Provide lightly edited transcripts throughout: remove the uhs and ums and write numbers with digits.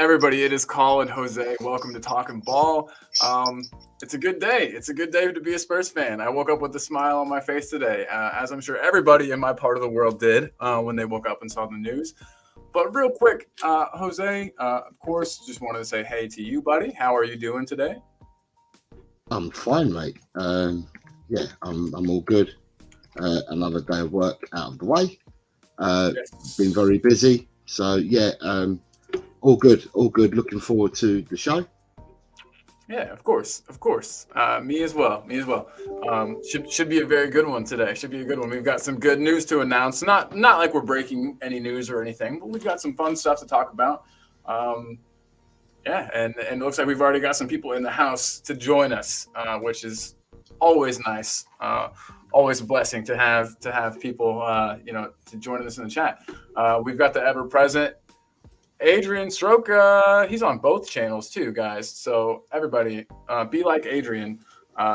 Everybody, it is Colin, Jose. Welcome to Talking Ball. It's a good day. It's a good day to be a Spurs fan. I woke up with a smile on my face today, as I'm sure everybody in my part of the world did when they woke up and saw the news. But real quick, Jose, of course, just wanted to say hey to you, buddy. How are you doing today? I'm fine, mate. I'm all good. Another day of work out of the way. Been very busy, so all good, all good. Looking forward to the show. Yeah, of course, of course. Me as well. Me as well. Should be a very good one today. Should be a good one. We've got some good news to announce. Not like we're breaking any news or anything, but we've got some fun stuff to talk about. And it looks like we've already got some people in the house to join us, which is always nice. Always a blessing to have people to join us in the chat. We've got the ever present Adrian Stroka. He's on both channels too, guys. So everybody, be like Adrian.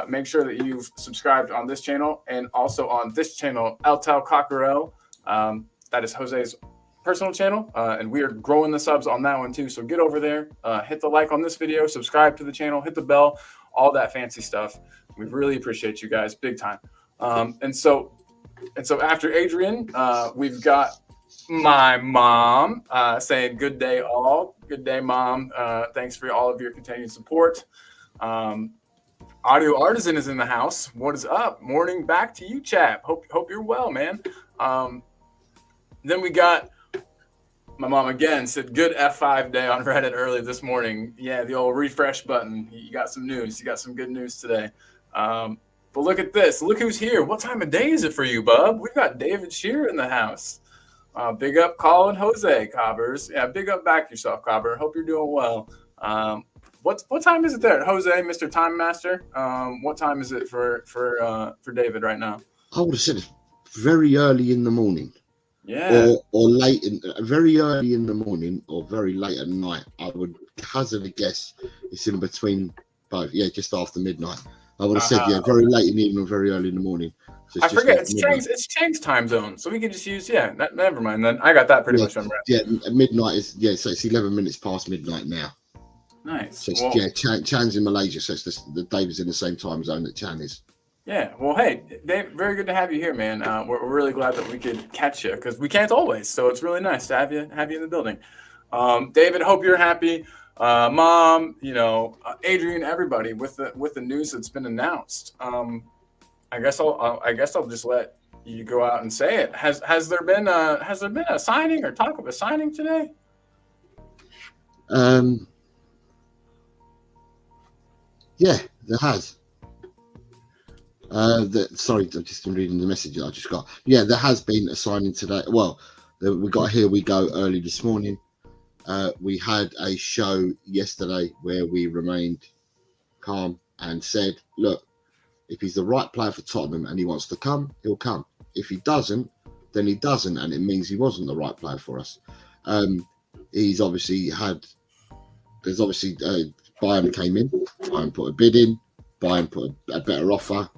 Make sure that you've subscribed on this channel and also on this channel, El Tal Cockerel. That is Jose's personal channel, and we are growing the subs on that one too. So get over there, hit the like on this video, subscribe to the channel, hit the bell, all that fancy stuff. We really appreciate you guys, big time. And so after Adrian, we've got my mom saying good day all. Good day, mom. Thanks for all of your continued support. Audio Artisan is in the house. What is up? Morning back to you, chap. Hope you're well, man. Then we got my mom again said good F5 day on Reddit early this morning. Yeah, the old refresh button. You got some news. You got some good news today. But look at this. Look who's here. What time of day is it for you, bub? We've got David Shear in the house. Big up Colin Jose, Cobbers. Yeah, big up back yourself, Cobber. Hope you're doing well. What time is it there, Jose, Mr. Time Master? What time is it for David right now? I would have said it's very early in the morning. Yeah. Or late very early in the morning or very late at night. I would hazard a guess it's in between both. Yeah, just after midnight. I would have said very late in the evening or very early in the morning. So I forget it's Chang's time zone, so we can just use never mind then. I got that pretty much on. Yeah, midnight is so it's 11 minutes past midnight now. Nice. So Chan's in Malaysia, so it's the David's in the same time zone that Chan is. Yeah. Well, hey, Dave, very good to have you here, man. We're really glad that we could catch you because we can't always, so it's really nice to have you in the building. David, hope you're happy. Mom, Adrian, everybody with the news that's been announced. I guess I'll just let you go out and say it. Has there been a signing or talk of a signing today? Yeah, there has. Sorry, I'm just reading the message I just got. Yeah, there has been a signing today. Well, we got Here We Go early this morning. We had a show yesterday where we remained calm and said, look, if he's the right player for Tottenham and he wants to come, he'll come. If he doesn't, then he doesn't, and it means he wasn't the right player for us. He's obviously Bayern came in, Bayern put a bid in, Bayern put a better offer.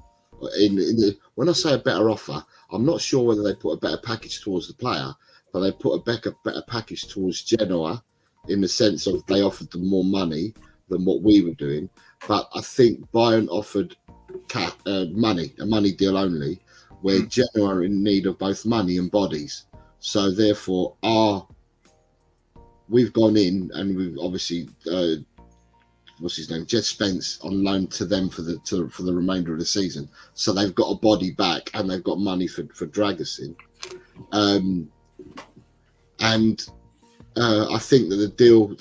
When I say a better offer, I'm not sure whether they put a better package towards the player, but they put a better package towards Genoa in the sense of they offered them more money than what we were doing. But I think Bayern offered a money deal only, where Genoa are in need of both money and bodies. So therefore, we've gone in and we've obviously what's his name, Jed Spence, on loan to them for the remainder of the season. So they've got a body back and they've got money for drag us in. I think that the deal,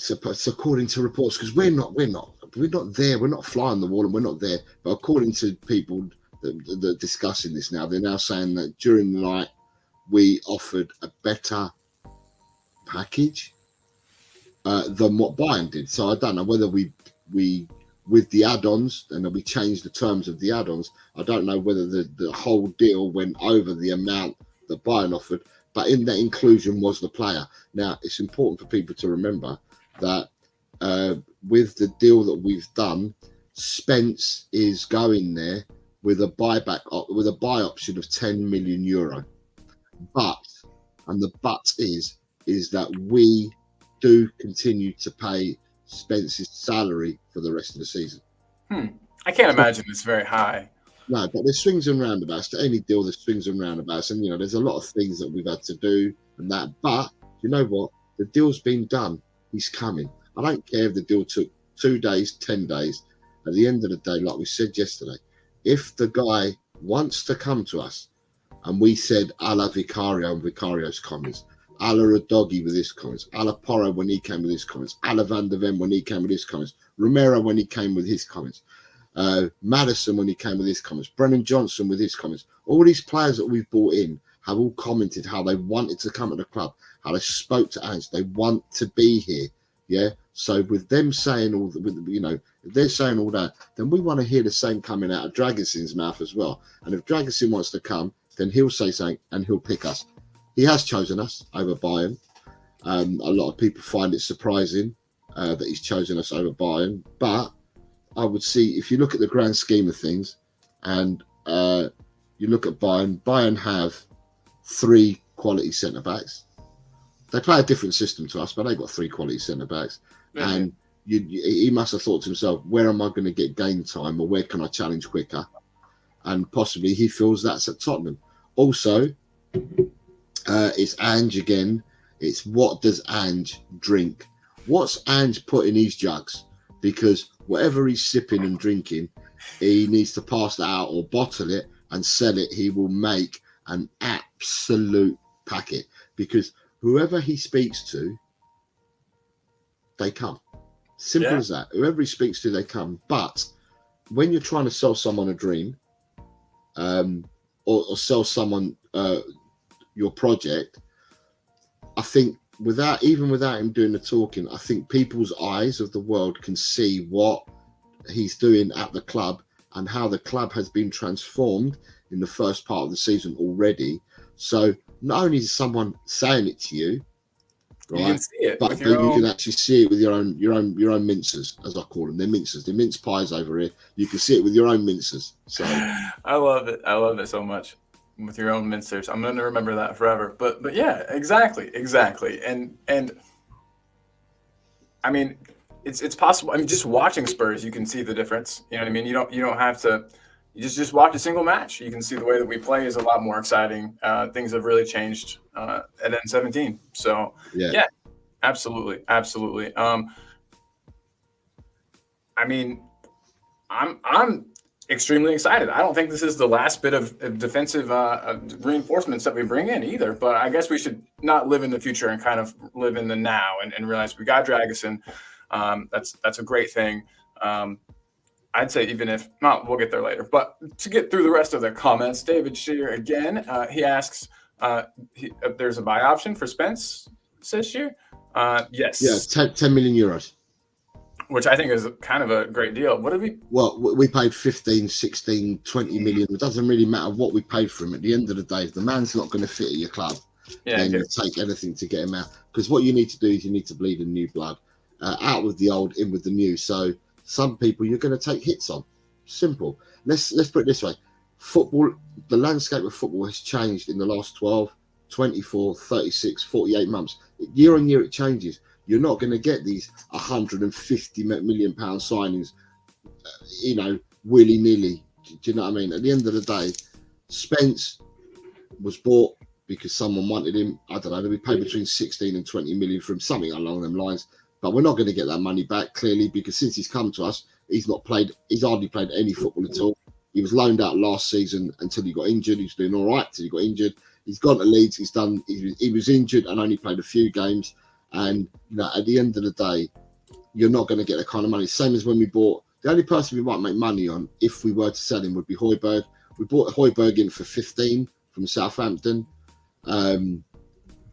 according to reports, because we're not there, we're not fly on the wall and we're not there. But according to people that are discussing this now, they're now saying that during the night we offered a better package than what Bayern did. So I don't know whether we with the add-ons and we changed the terms of the add-ons. I don't know whether the whole deal went over the amount that Bayern offered, but in that inclusion was the player. Now it's important for people to remember that with the deal that we've done, Spence is going there with a buy option of 10 million euro. But the but is that we do continue to pay Spence's salary for the rest of the season. I can't imagine it's very high. No, but there's swings and roundabouts to any deal. There's swings and roundabouts, and there's a lot of things that we've had to do and that. But you know what? The deal's been done. He's coming. I don't care if the deal took 2 days, 10 days. At the end of the day, like we said yesterday, if the guy wants to come to us, and we said a la Vicario and Vicario's comments, a la Radoggi with his comments, a la Porro when he came with his comments, a la Van der Ven when he came with his comments, Romero when he came with his comments, Madison when he came with his comments, Brennan Johnson with his comments. All these players that we've brought in have all commented how they wanted to come to the club, how they spoke to Ange, they want to be here. Yeah. So with them saying all, if they're saying all that, then we want to hear the same coming out of Dragassin's mouth as well. And if Dragassin wants to come, then he'll say something and he'll pick us. He has chosen us over Bayern. A lot of people find it surprising that he's chosen us over Bayern, but I would see, if you look at the grand scheme of things, and you look at Bayern have 3 quality centre backs. They play a different system to us, but they've got 3 quality centre backs. Mm-hmm. And he must have thought to himself, where am I going to get game time, or where can I challenge quicker? And possibly he feels that's at Tottenham. Also, it's Ange again. It's what does Ange drink? What's Ange put in his jugs? Because whatever he's sipping and drinking, he needs to pass that out or bottle it and sell it. He will make an absolute packet, because whoever he speaks to, they come. Simple as that. Whoever he speaks to, they come. But when you're trying to sell someone a dream, or sell someone your project, I think without him doing the talking, I think people's eyes of the world can see what he's doing at the club and how the club has been transformed in the first part of the season already. So not only is someone saying it to you, right, you can see it, but you can actually see it with your own mincers, as I call them. They're mincers. They're mince pies over here. You can see it with your own mincers. So I love it. I love it so much. With your own mincers. I'm going to remember that forever. But yeah, exactly. And I mean, it's possible. I mean, just watching Spurs, you can see the difference. You know what I mean? You don't have to. You just watch a single match. You can see the way that we play is a lot more exciting. Things have really changed at N17. So yeah, absolutely. I mean, I'm extremely excited. I don't think this is the last bit of defensive reinforcements that we bring in either. But I guess we should not live in the future and kind of live in the now and realize we got Dragassin. That's a great thing. I'd say even if not, we'll get there later. But to get through the rest of the comments, David Shear again, he asks, there's a buy option for Spence this year? Yes. Yeah, 10 million euros. Which I think is kind of a great deal. What did we? Well, we paid 15, 16, 20 million. It doesn't really matter what we paid for him. At the end of the day, if the man's not going to fit at your club, then you take anything to get him out. Because what you need to do is you need to bleed in new blood. Out with the old, in with the new. So some people you're going to take hits on. Simple. Let's put it this way. Football, the landscape of football has changed in the last 12, 24, 36, 48 months. Year on year it changes. You're not going to get these 150 million pound signings, willy-nilly. Do you know what I mean? At the end of the day, Spence was bought because someone wanted him. I don't know, we paid between 16 and 20 million for him, something along them lines. But we're not going to get that money back, clearly, because since he's come to us, he's hardly played any football at all. He was loaned out last season until he got injured. He was doing all right until he got injured. He's gone to Leeds. He was injured and only played a few games. And at the end of the day, you're not going to get the kind of money. Same as when we bought. The only person we might make money on if we were to sell him would be Højbjerg. We bought Højbjerg in for 15 from Southampton,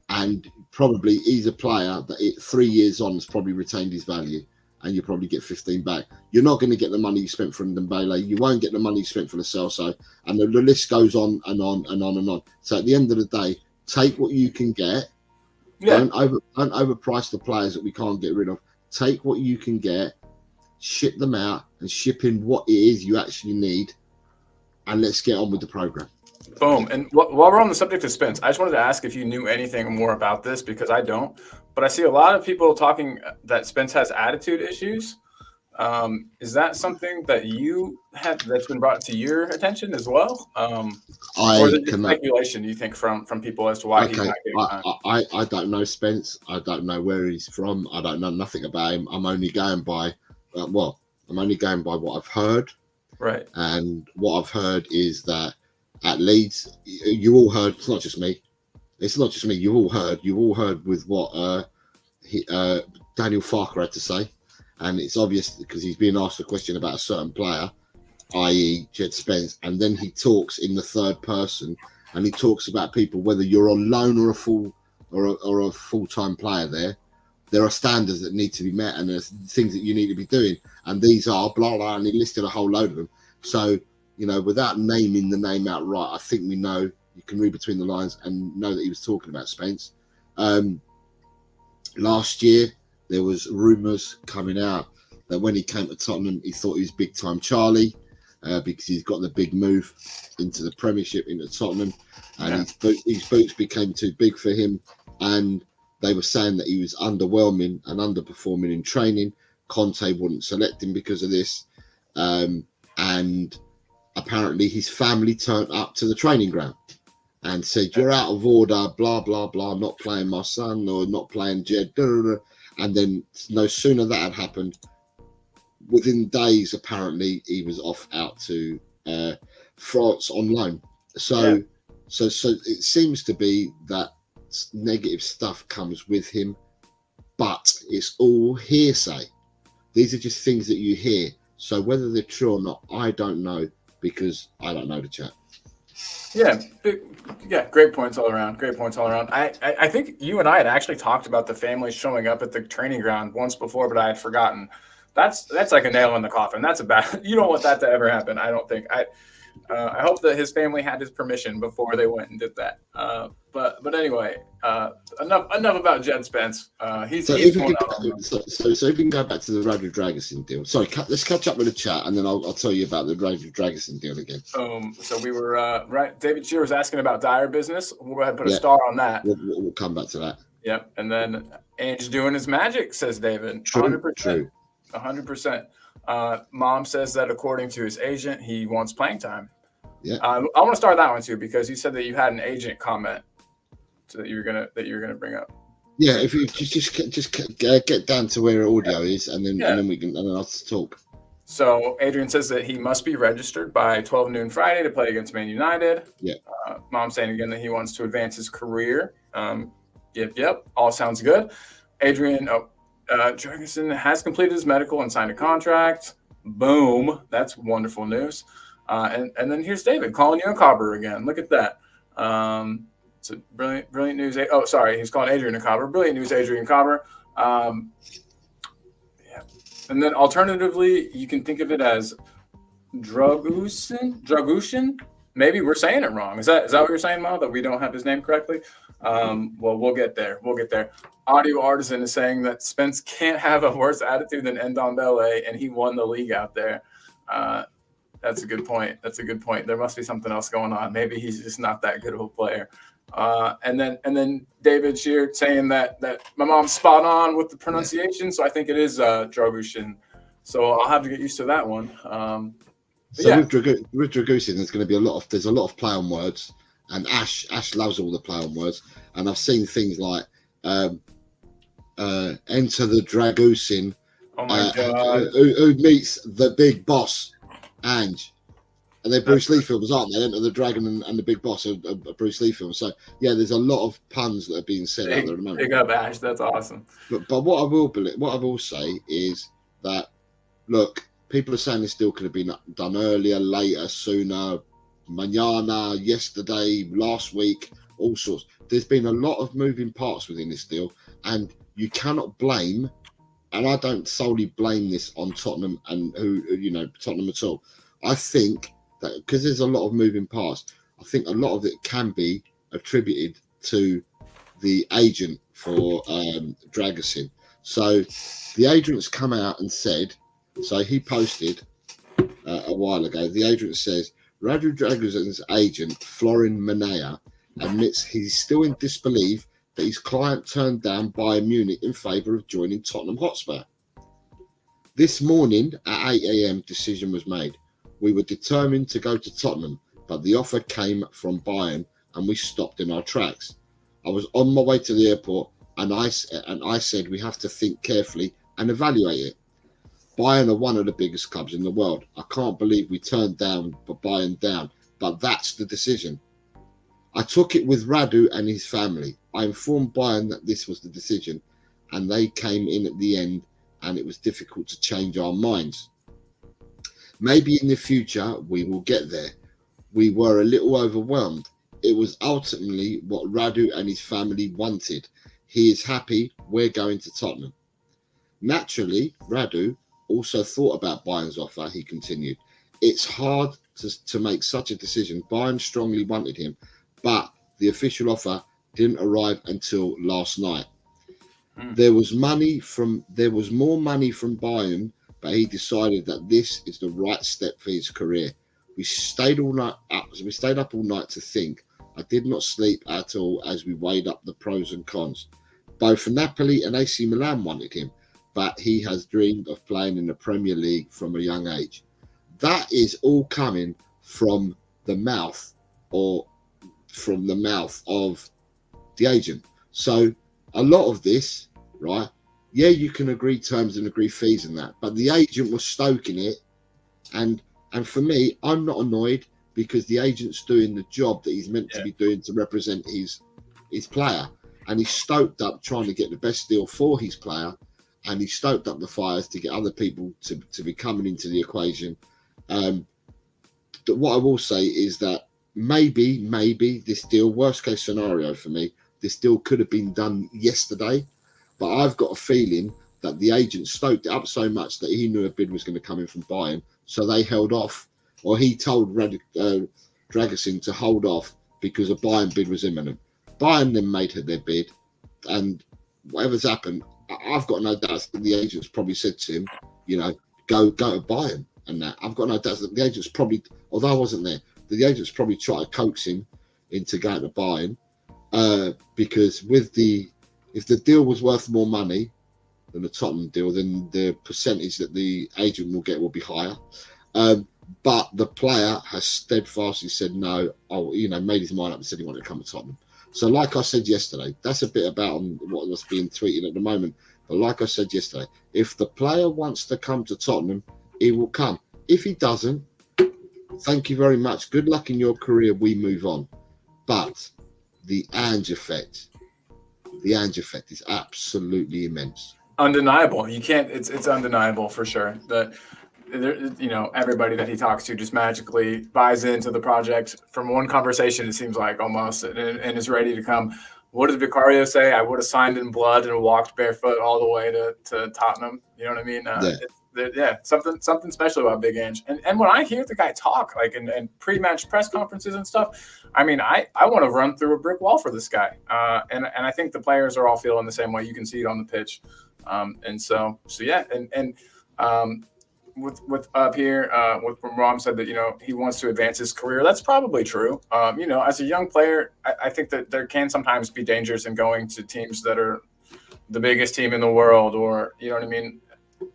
and probably he's a player that 3 years on has probably retained his value, and you probably get 15 back. You're not going to get the money you spent from Dembele. You won't get the money you spent for Lo Celso, and the list goes on and on and on and on. So at the end of the day, take what you can get. Yeah. Don't overprice the players that we can't get rid of. Take what you can get, ship them out, and ship in what it is you actually need, and let's get on with the program. Boom. And while we're on the subject of Spence, I just wanted to ask if you knew anything more about this because I don't. But I see a lot of people talking that Spence has attitude issues. Is that something that you had that's been brought to your attention as well? Or is I it just cannot. speculation, do you think, from people as to why he's Okay, not getting time? I don't know Spence. I don't know where he's from. I don't know nothing about him. I'm only going by, I'm only going by what I've heard. Right. And what I've heard is that at Leeds, you all heard. It's not just me. It's not just me. You all heard. You all heard with what Daniel Farker had to say, and it's obvious because he's being asked a question about a certain player, i.e., Jed Spence, and then he talks in the third person, and he talks about people whether you're on loan or a full-time player. There are standards that need to be met, and there's things that you need to be doing, and these are blah blah, and he listed a whole load of them. So without naming the name outright, I think we know. You can read between the lines and know that he was talking about Spence. Last year, there was rumours coming out that when he came to Tottenham, he thought he was big time Charlie because he's got the big move into the Premiership into Tottenham, and his boots became too big for him. And they were saying that he was underwhelming and underperforming in training. Conte wouldn't select him because of this, and apparently his family turned up to the training ground and said, "You're out of order, blah, blah, blah, not playing my son or not playing Jed." And then no sooner that had happened, within days, apparently, he was off out to France on loan. So it seems to be that negative stuff comes with him, but it's all hearsay. These are just things that you hear. So whether they're true or not, I don't know because I don't know the chat. Yeah, great points all around. Great points all around. I think you and I had actually talked about the family showing up at the training ground once before, but I had forgotten. That's like a nail in the coffin. That's a bad. You don't want that to ever happen. I don't think. I hope that his family had his permission before they went and did that. But anyway, enough about Jed Spence. He's So going if we can go back to the Rodri Dragusin deal. Sorry, let's catch up with the chat, and then I'll tell you about the Rodri Dragusin deal again. So we were right. David Shearer was asking about Dyer business. We'll go ahead and put a star on that. We'll come back to that. Yep, and then Ange doing his magic, says David. True. 100%. Mom says that according to his agent, he wants playing time. Yeah. I want to start that one too because you said that you had an agent comment that you were gonna bring up. Yeah, if you just get down to where audio is, and then I'll talk. So Adrian says that he must be registered by 12 noon Friday to play against Man United. Yeah. Mom saying again that he wants to advance his career. Yep. All sounds good. Adrian Jorgensen has completed his medical and signed a contract. Boom. That's wonderful news. And then here's David calling you a cobber again. Look at that. It's a brilliant news. Oh, sorry. He's calling Adrian a cobber. Brilliant news, Adrian Cobber. And then alternatively, you can think of it as Dragusin. Maybe we're saying it wrong. Is that what you're saying, Mo? That we don't have his name correctly? Well, we'll get there. Audio Artisan is saying that Spence can't have a worse attitude than Ndombele, and he won the league out there. That's a good point. There must be something else going on. Maybe he's just not that good of a player. And then David Shear saying that my mom's spot on with the pronunciation, so I think it is Dragushin. So I'll have to get used to that one. With Dragusin, there's going to be a lot of play on words, and Ash loves all the play on words. And I've seen things like enter the Dragusin, oh my God, who meets the big boss, Ange. And they're Bruce Lee films, aren't they? Enter the Dragon and the Big Boss are Bruce Lee films. So yeah, there's a lot of puns that are being said out there at the moment. Big up, Ash. That's awesome. But what I will say is that look, people are saying this deal could have been done earlier, later, sooner, mañana, yesterday, last week, all sorts. There's been a lot of moving parts within this deal, and you cannot blame. And I don't solely blame this on Tottenham and Tottenham at all. I think that because there's a lot of moving parts, I think a lot of it can be attributed to the agent for Dragusin. So the agent's come out and said, so he posted a while ago, the agent says, Radu Dragusin's agent, Florin Manea, admits he's still in disbelief that his client turned down Bayern Munich in favour of joining Tottenham Hotspur. This morning at 8 a.m. decision was made. We were determined to go to Tottenham, but the offer came from Bayern and we stopped in our tracks. I was on my way to the airport and I said we have to think carefully and evaluate it. Bayern are one of the biggest clubs in the world. I can't believe we turned down Bayern down, but that's the decision. I took it with Radu and his family. I informed Bayern that this was the decision and they came in at the end and it was difficult to change our minds. Maybe in the future we will get there. We were a little overwhelmed. It was ultimately what Radu and his family wanted. He is happy we're going to Tottenham. Naturally, Radu also thought about Bayern's offer, he continued. It's hard to make such a decision. Bayern strongly wanted him, but the official offer didn't arrive until last night. There was more money from Bayern, but he decided that this is the right step for his career. We stayed up all night to think. I did not sleep at all as we weighed up the pros and cons. Both Napoli and AC Milan wanted him, but he has dreamed of playing in the Premier League from a young age. That is all coming from the mouth of the agent. So a lot of this, right? Yeah, you can agree terms and agree fees and that, but the agent was stoking it, and for me, I'm not annoyed because the agent's doing the job that he's meant to be doing to represent his player, and he's stoked up trying to get the best deal for his player, and he's stoked up the fires to get other people to be coming into the equation. What I will say is that maybe this deal, worst case scenario for me, this deal could have been done yesterday, but I've got a feeling that the agent stoked it up so much that he knew a bid was going to come in from Bayern, so they held off, or he told Dragusin to hold off because a Bayern bid was imminent. Bayern then made their bid, and whatever's happened, I've got no doubt that the agent's probably said to him, go to Bayern and that. I've got no doubt that the agent's probably, although I wasn't there, the agent's probably tried to coax him into going to Bayern, because if the deal was worth more money than the Tottenham deal, then the percentage that the agent will get will be higher. But the player has steadfastly said no. Made his mind up and said he wanted to come to Tottenham. So like I said yesterday, that's a bit about what was being tweeted at the moment. But like I said yesterday, if the player wants to come to Tottenham, he will come. If he doesn't, thank you very much. Good luck in your career. We move on. But the Ange effect is absolutely immense. Undeniable. You can't. It's undeniable for sure that everybody that he talks to just magically buys into the project from one conversation. It seems like almost and is ready to come. What did Vicario say? I would have signed in blood and walked barefoot all the way to Tottenham. You know what I mean? Something special about Big Ange. And when I hear the guy talk, like in pre-match press conferences and stuff, I mean, I want to run through a brick wall for this guy. And I think the players are all feeling the same way. You can see it on the pitch. With up here, with Rom said that he wants to advance his career. That's probably true. As a young player, I think that there can sometimes be dangers in going to teams that are the biggest team in the world, or you know what I mean.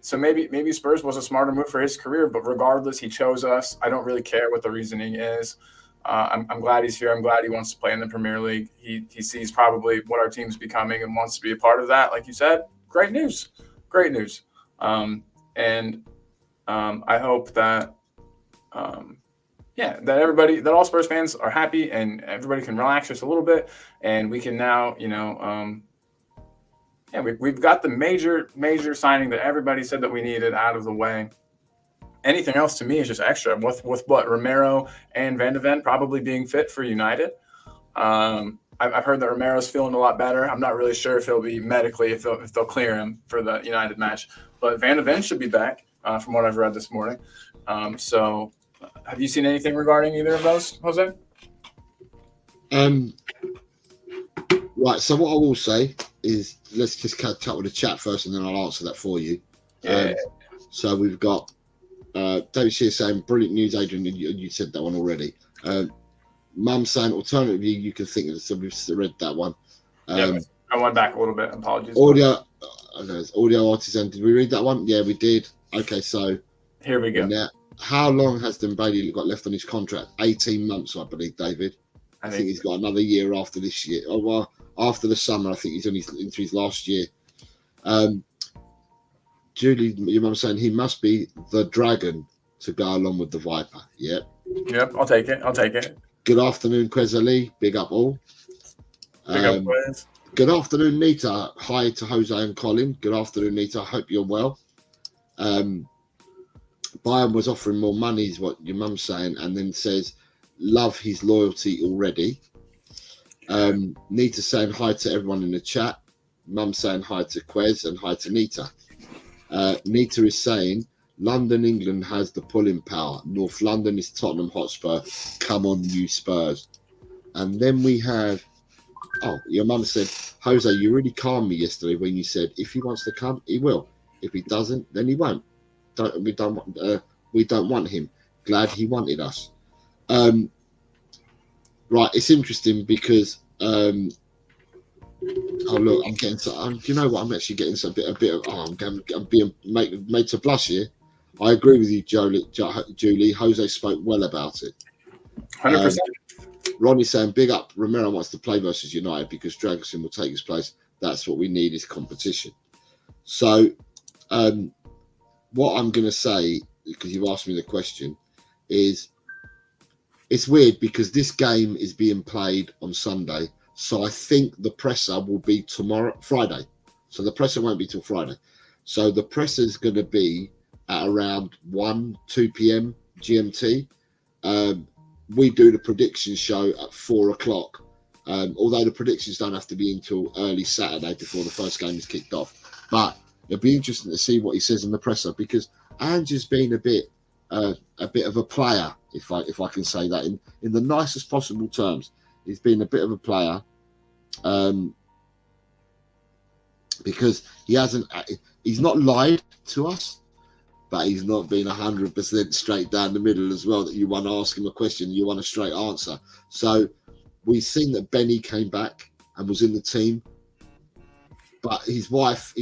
So maybe Spurs was a smarter move for his career, but regardless, he chose us. I don't really care what the reasoning is. I'm glad he's here. I'm glad he wants to play in the Premier League. He sees probably what our team's becoming and wants to be a part of that. Like you said, great news. I hope that, that all Spurs fans are happy and everybody can relax just a little bit, and we can now, we've got the major signing that everybody said that we needed out of the way. Anything else to me is just extra. With what Romero and Van de Ven probably being fit for United. I've heard that Romero's feeling a lot better. I'm not really sure if he'll be medically, if they'll clear him for the United match. But Van de Ven should be back, from what I've read this morning. So have you seen anything regarding either of those, Jose? Right, so what I will say is let's just catch up with the chat first and then I'll answer that for you. So we've got David Shear saying, brilliant news, Adrian. You said that one already. Mum saying, alternatively, you can think of it. So we've read that one. I went back a little bit. Apologies. Audio artisan. Did we read that one? Yeah, we did. Okay, so here we go. Now, how long has Dembele got left on his contract? 18 months, I believe, David. I think he's got another year after this year. Oh, well, after the summer, I think he's only into his last year. Julie, your mum saying he must be the dragon to go along with the Viper. Yep. Yep, I'll take it. Good afternoon, Kwezali. Big up all. Big up, Quez. Good afternoon, Nita. Hi to Jose and Colin. Good afternoon, Nita. Hope you're well. Bayern was offering more money, is what your mum's saying, and then says, love his loyalty already. Nita saying hi to everyone in the chat. Mum saying hi to Quez and hi to Nita. Nita is saying, London, England has the pulling power. North London is Tottenham Hotspur. Come on, you Spurs. And then we have, your mum said, Jose, you really calmed me yesterday when you said, if he wants to come, he will. If he doesn't, then he won't. We don't want him. Glad he wanted us. Right, it's interesting because look, I'm getting to, you know what? I'm actually getting a bit of. I'm being made to blush here. I agree with you, Julie. Jose spoke well about it. 100%. Ronnie's saying, big up. Romero wants to play versus United because Dragosin will take his place. That's what we need is competition. So, what I'm going to say, because you've asked me the question, is it's weird because this game is being played on Sunday. So I think the presser will be Friday. So the presser won't be till Friday. So the presser is going to be at around 2 p.m. GMT. We do the prediction show at 4 o'clock. Although the predictions don't have to be until early Saturday before the first game is kicked off. But it'll be interesting to see what he says in the presser because Ange has been a bit of a player, if I can say that in the nicest possible terms. He's been a bit of a player because he's not lied to us, but he's not been 100% straight down the middle as well, that you want to ask him a question, you want a straight answer. So we've seen that Benny came back and was in the team, but his wife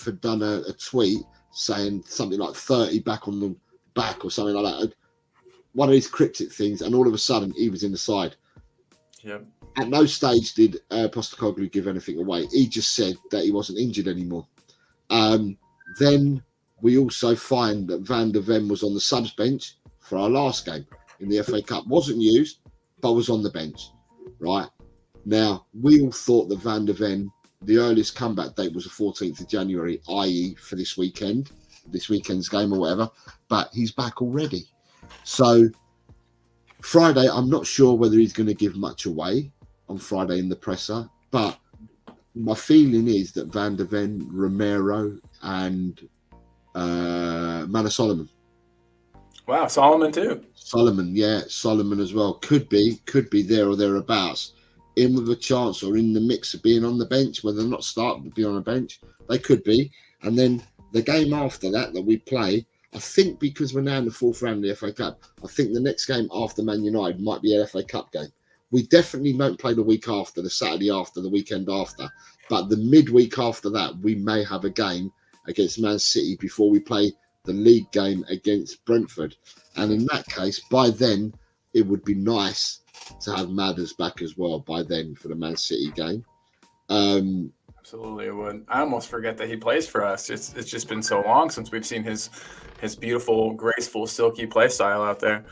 had done a tweet saying something like 30 back on the back or something like that. One of these cryptic things, and all of a sudden he was in the side. Yep. At no stage did Postecoglou give anything away. He just said that he wasn't injured anymore. Then we also find that Van der Ven was on the subs bench for our last game in the FA Cup. Wasn't used, but was on the bench. Right? Now, we all thought that Van der Ven, the earliest comeback date was the 14th of January, i.e. for this weekend's game or whatever, but he's back already. So Friday, I'm not sure whether he's going to give much away on Friday in the presser, but my feeling is that Van der Ven, Romero, and Manor Solomon. Wow, Solomon too. Solomon as well. Could be there or thereabouts. In with a chance or in the mix of being on the bench, whether or not start but be on a bench, they could be. And then the game after that we play, I think because we're now in the fourth round of the FA Cup, I think the next game after Man United might be an FA Cup game. We definitely don't play the week after, the Saturday after, the weekend after. But the midweek after that, we may have a game against Man City before we play the league game against Brentford. And in that case, by then, it would be nice to have Madders back as well by then for the Man City game. Absolutely, it would. I almost forget that he plays for us. It's just been so long since we've seen his beautiful, graceful, silky play style out there.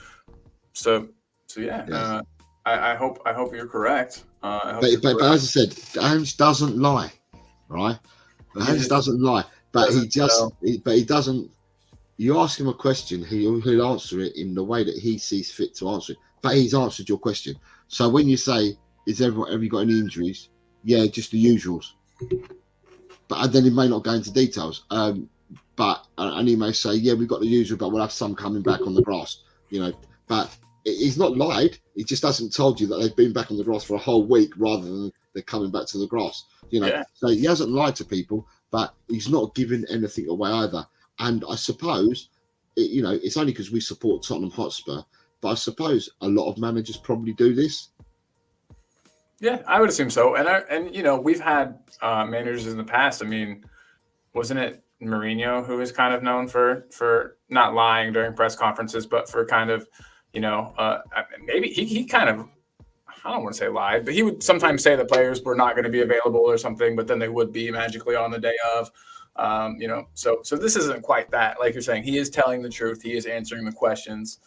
So yeah. I hope you're correct. But as I said, Ange doesn't lie, right? Ange doesn't lie, but he doesn't. You ask him a question, he'll answer it in the way that he sees fit to answer it. But he's answered your question. So when you say, have you got any injuries? Yeah, just the usuals. But then he may not go into details. And he may say, yeah, we've got the usual, but we'll have some coming back on the grass. But he's not lied. He just hasn't told you that they've been back on the grass for a whole week rather than they're coming back to the grass. So he hasn't lied to people, but he's not giving anything away either. And I suppose it's only because we support Tottenham Hotspur, but I suppose a lot of managers probably do this. Yeah, I would assume so. And we've had managers in the past. I mean, wasn't it Mourinho who is kind of known for not lying during press conferences, but for kind of, maybe he kind of, I don't want to say lied, but he would sometimes say that players were not going to be available or something, but then they would be magically on the day of. So this isn't quite that. Like you're saying, he is telling the truth. He is answering the questions.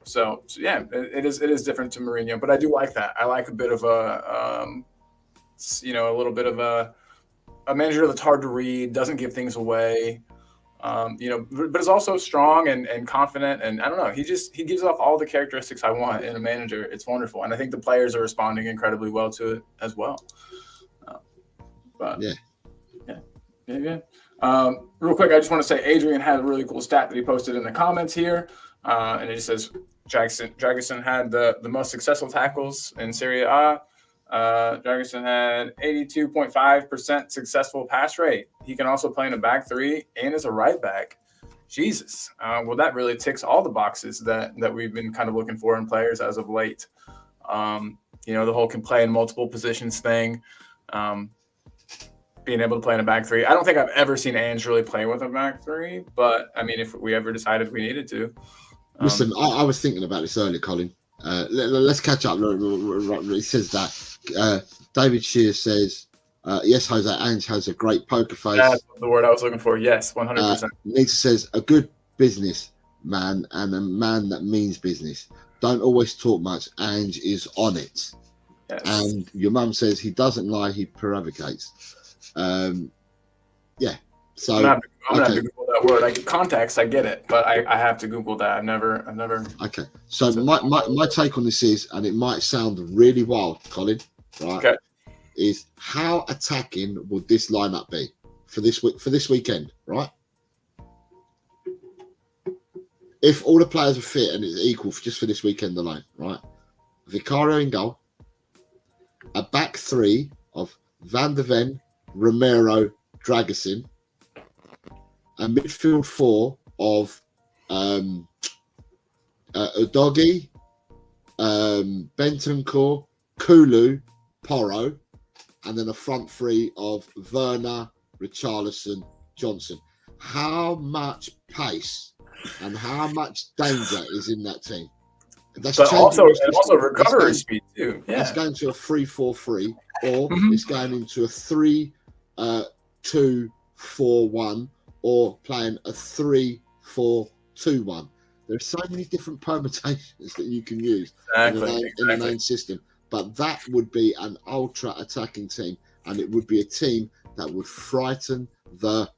So yeah, it is different to Mourinho, but I do like that. I like a bit of a little bit of a manager that's hard to read, doesn't give things away, but is also strong and confident. And I don't know, he gives off all the characteristics I want in a manager. It's wonderful, and I think the players are responding incredibly well to it as well. Yeah. Real quick, I just want to say Adrian had a really cool stat that he posted in the comments here, and it just says Dragusin had the most successful tackles in Serie A. Dragusin had 82.5% successful pass rate. He can also play in a back three and as a right back. Jesus. Well, that really ticks all the boxes that we've been kind of looking for in players as of late. The whole can play in multiple positions thing. Being able to play in a back three. I don't think I've ever seen Ange really play with a back three, but I mean, if we ever decided we needed to. Listen, I was thinking about this earlier, Colin. Let's catch up. It says that David Shear says, yes, Jose, Ange has a great poker face. That's the word I was looking for. Yes, 100%. Nita says, a good business man and a man that means business. Don't always talk much. Ange is on it. Yes. And your mum says he doesn't lie, he prevaricates. Yeah. So I'm gonna have to Google that word. I get context, I get it, but I have to Google that. I've never. Okay. So my take on this is, and it might sound really wild, Colin, right? Okay. Is how attacking would this lineup be for this weekend, right? If all the players are fit and it's equal just for this weekend alone, right? Vicario in goal, a back three of Van der Ven, Romero, Dragusin, a midfield four of Udogie, Bentancur, Kulu, Porro, and then a front three of Werner, Richarlison, Johnson. How much pace and how much danger is in that team? But also recovery speed too. Yeah. It's going to a 3-4-3, or it's going into a 3-2-4-1, or playing a 3-4-2-1. There are so many different permutations that you can use in the main system. But that would be an ultra attacking team, and it would be a team that would frighten the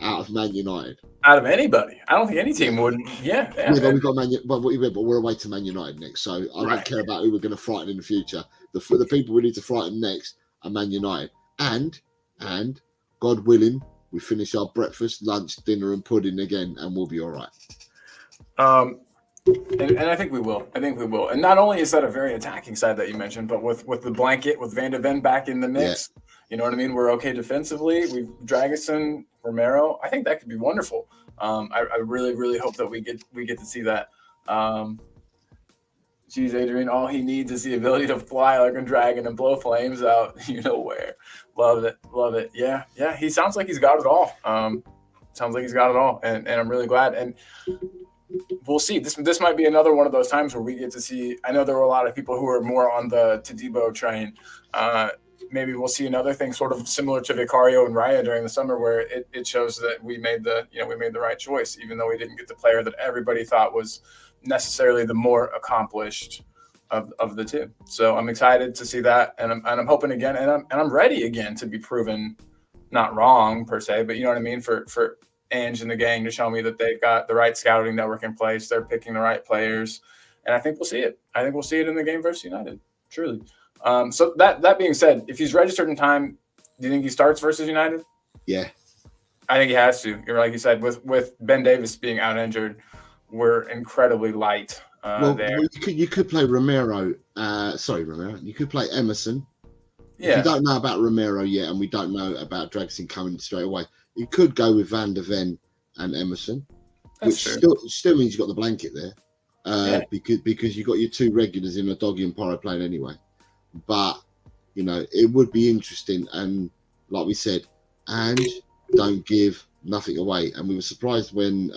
out of Man United. Out of anybody. I don't think any team would. Yeah. But we've got but we're away to Man United next, so I don't care about who we're going to frighten in the future. The people we need to frighten next are Man United. And God willing, we finish our breakfast, lunch, dinner, and pudding again, and we'll be all right. And I think we will. And not only is that a very attacking side that you mentioned, but with the blanket, with Van de Ven back in the mix, you know what I mean? We're okay defensively. We've Dragusin, Romero. I think that could be wonderful. I really, really hope that we get to see that. Geez, Adrian, all he needs is the ability to fly like a dragon and blow flames out, where. Love it. Yeah. He sounds like he's got it all. And I'm really glad. And we'll see. This might be another one of those times where we get to see. I know there were a lot of people who were more on the Todibo train. Maybe we'll see another thing sort of similar to Vicario and Raya during the summer, where it shows that we made the right choice, even though we didn't get the player that everybody thought was necessarily the more accomplished of the two. So I'm excited to see that, and I'm hoping again, and I'm ready again to be proven not wrong per se, but you know what I mean, for Ange and the gang to show me that they've got the right scouting network in place. They're picking the right players, and I think we'll see it. I think we'll see it in the game versus United, truly. So that being said, if he's registered in time, do you think he starts versus United? Yeah. I think he has to. Like you said, with Ben Davis being out injured, we're incredibly light there. Well, you could play Romero. Romero. You could play Emerson. Yeah. If you don't know about Romero yet, and we don't know about Dragusin coming straight away, you could go with Van der Ven and Emerson, That's which true. still means you've got the blanket there, Yeah. because you've got your two regulars in a doggy and Pyro playing anyway. But it would be interesting, and like we said, Ange don't give nothing away, and we were surprised when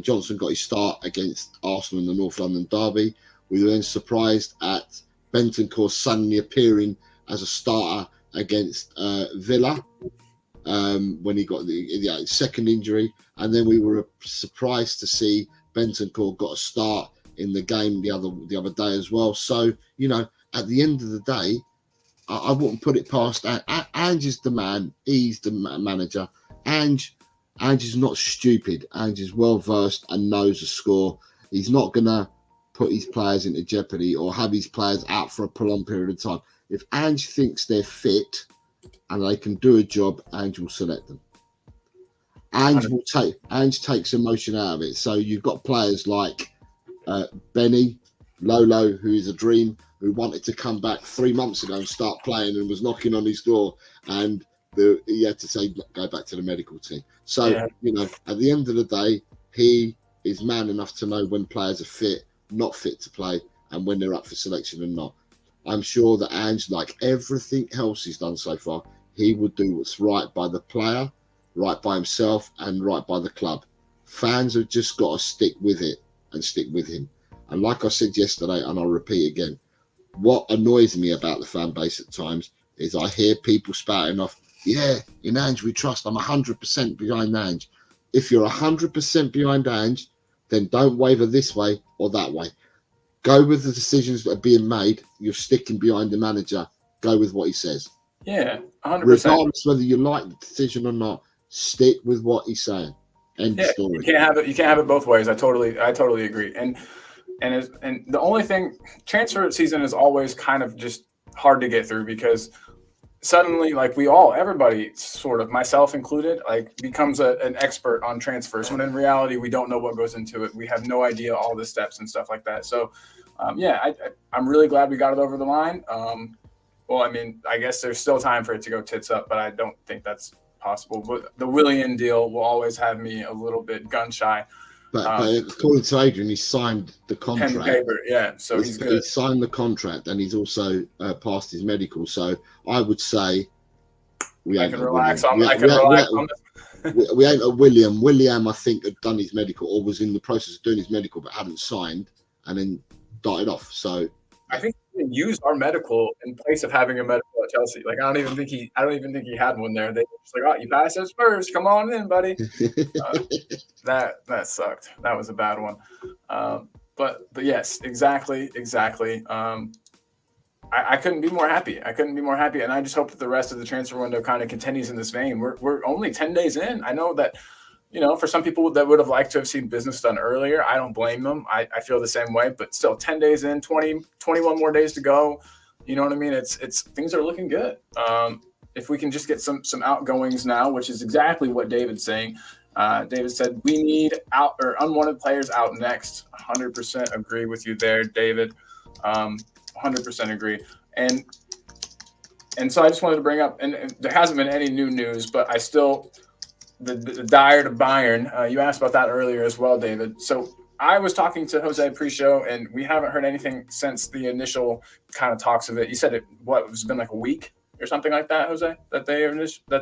Johnson got his start against Arsenal in the North London derby. We were then surprised at Bentancur suddenly appearing as a starter against Villa when he got the second injury, and then we were surprised to see Bentancur got a start in the game the other day as well. So at the end of the day, I wouldn't put it past Ange is the man. He's the manager. Ange is not stupid. Ange is well versed and knows the score. He's not gonna put his players into jeopardy or have his players out for a prolonged period of time. If Ange thinks they're fit and they can do a job, Ange will select them. Ange takes emotion out of it. So you've got players like Benny, Lolo, who is a dream, who wanted to come back 3 months ago and start playing and was knocking on his door, and he had to say go back to the medical team. So at the end of the day, he is man enough to know when players are fit, not fit to play, and when they're up for selection and not. I'm sure that Ange, like everything else he's done so far, he would do what's right by the player, right by himself, and right by the club. Fans have just got to stick with it and stick with him. And like I said yesterday, and I'll repeat again, what annoys me about the fan base at times is I hear people spouting off, yeah, in Ange we trust. I'm 100% behind Ange. If you're 100% behind Ange, then don't waver this way or that way. Go with the decisions that are being made. You're sticking behind the manager. Go with what he says. Yeah, 100%. Regardless whether you like the decision or not, stick with what he's saying. End story. You can't have it both ways. I totally agree. And the only thing, transfer season is always kind of just hard to get through because suddenly, like everybody sort of, myself included, like becomes an expert on transfers when in reality we don't know what goes into it. We have no idea all the steps and stuff like that. So I'm really glad we got it over the line. Well, I mean, I guess there's still time for it to go tits up, but I don't think that's possible. But the Willian deal will always have me a little bit gun shy. But according to Adrian, he signed the contract. Pen paper, yeah. So he's good. He signed the contract and he's also passed his medical. So I would say I can relax on this. We ain't a William. William, I think, had done his medical or was in the process of doing his medical, but hadn't signed and then darted off. So I think he used our medical in place of having a medical at Chelsea. Like I don't even think he had one there. They were just like, oh, you passed us first. Come on in, buddy. That sucked. That was a bad one. But yes, exactly. I couldn't be more happy. And I just hope that the rest of the transfer window kind of continues in this vein. We're only 10 days in. I know that, for some people that would have liked to have seen business done earlier, I don't blame them. I feel the same way, but still 10 days in, 21 more days to go. You know what I mean? It's things are looking good. If we can just get some outgoings now, which is exactly what David's saying. David said, we need out or unwanted players out next. 100% agree with you there, David. 100% agree. And so I just wanted to bring up, and there hasn't been any new news, but I still, the Dyer to Bayern, you asked about that earlier as well, David. So I was talking to Jose pre-show, and we haven't heard anything since the initial kind of talks of it. You said it's been like a week or something like that, Jose, that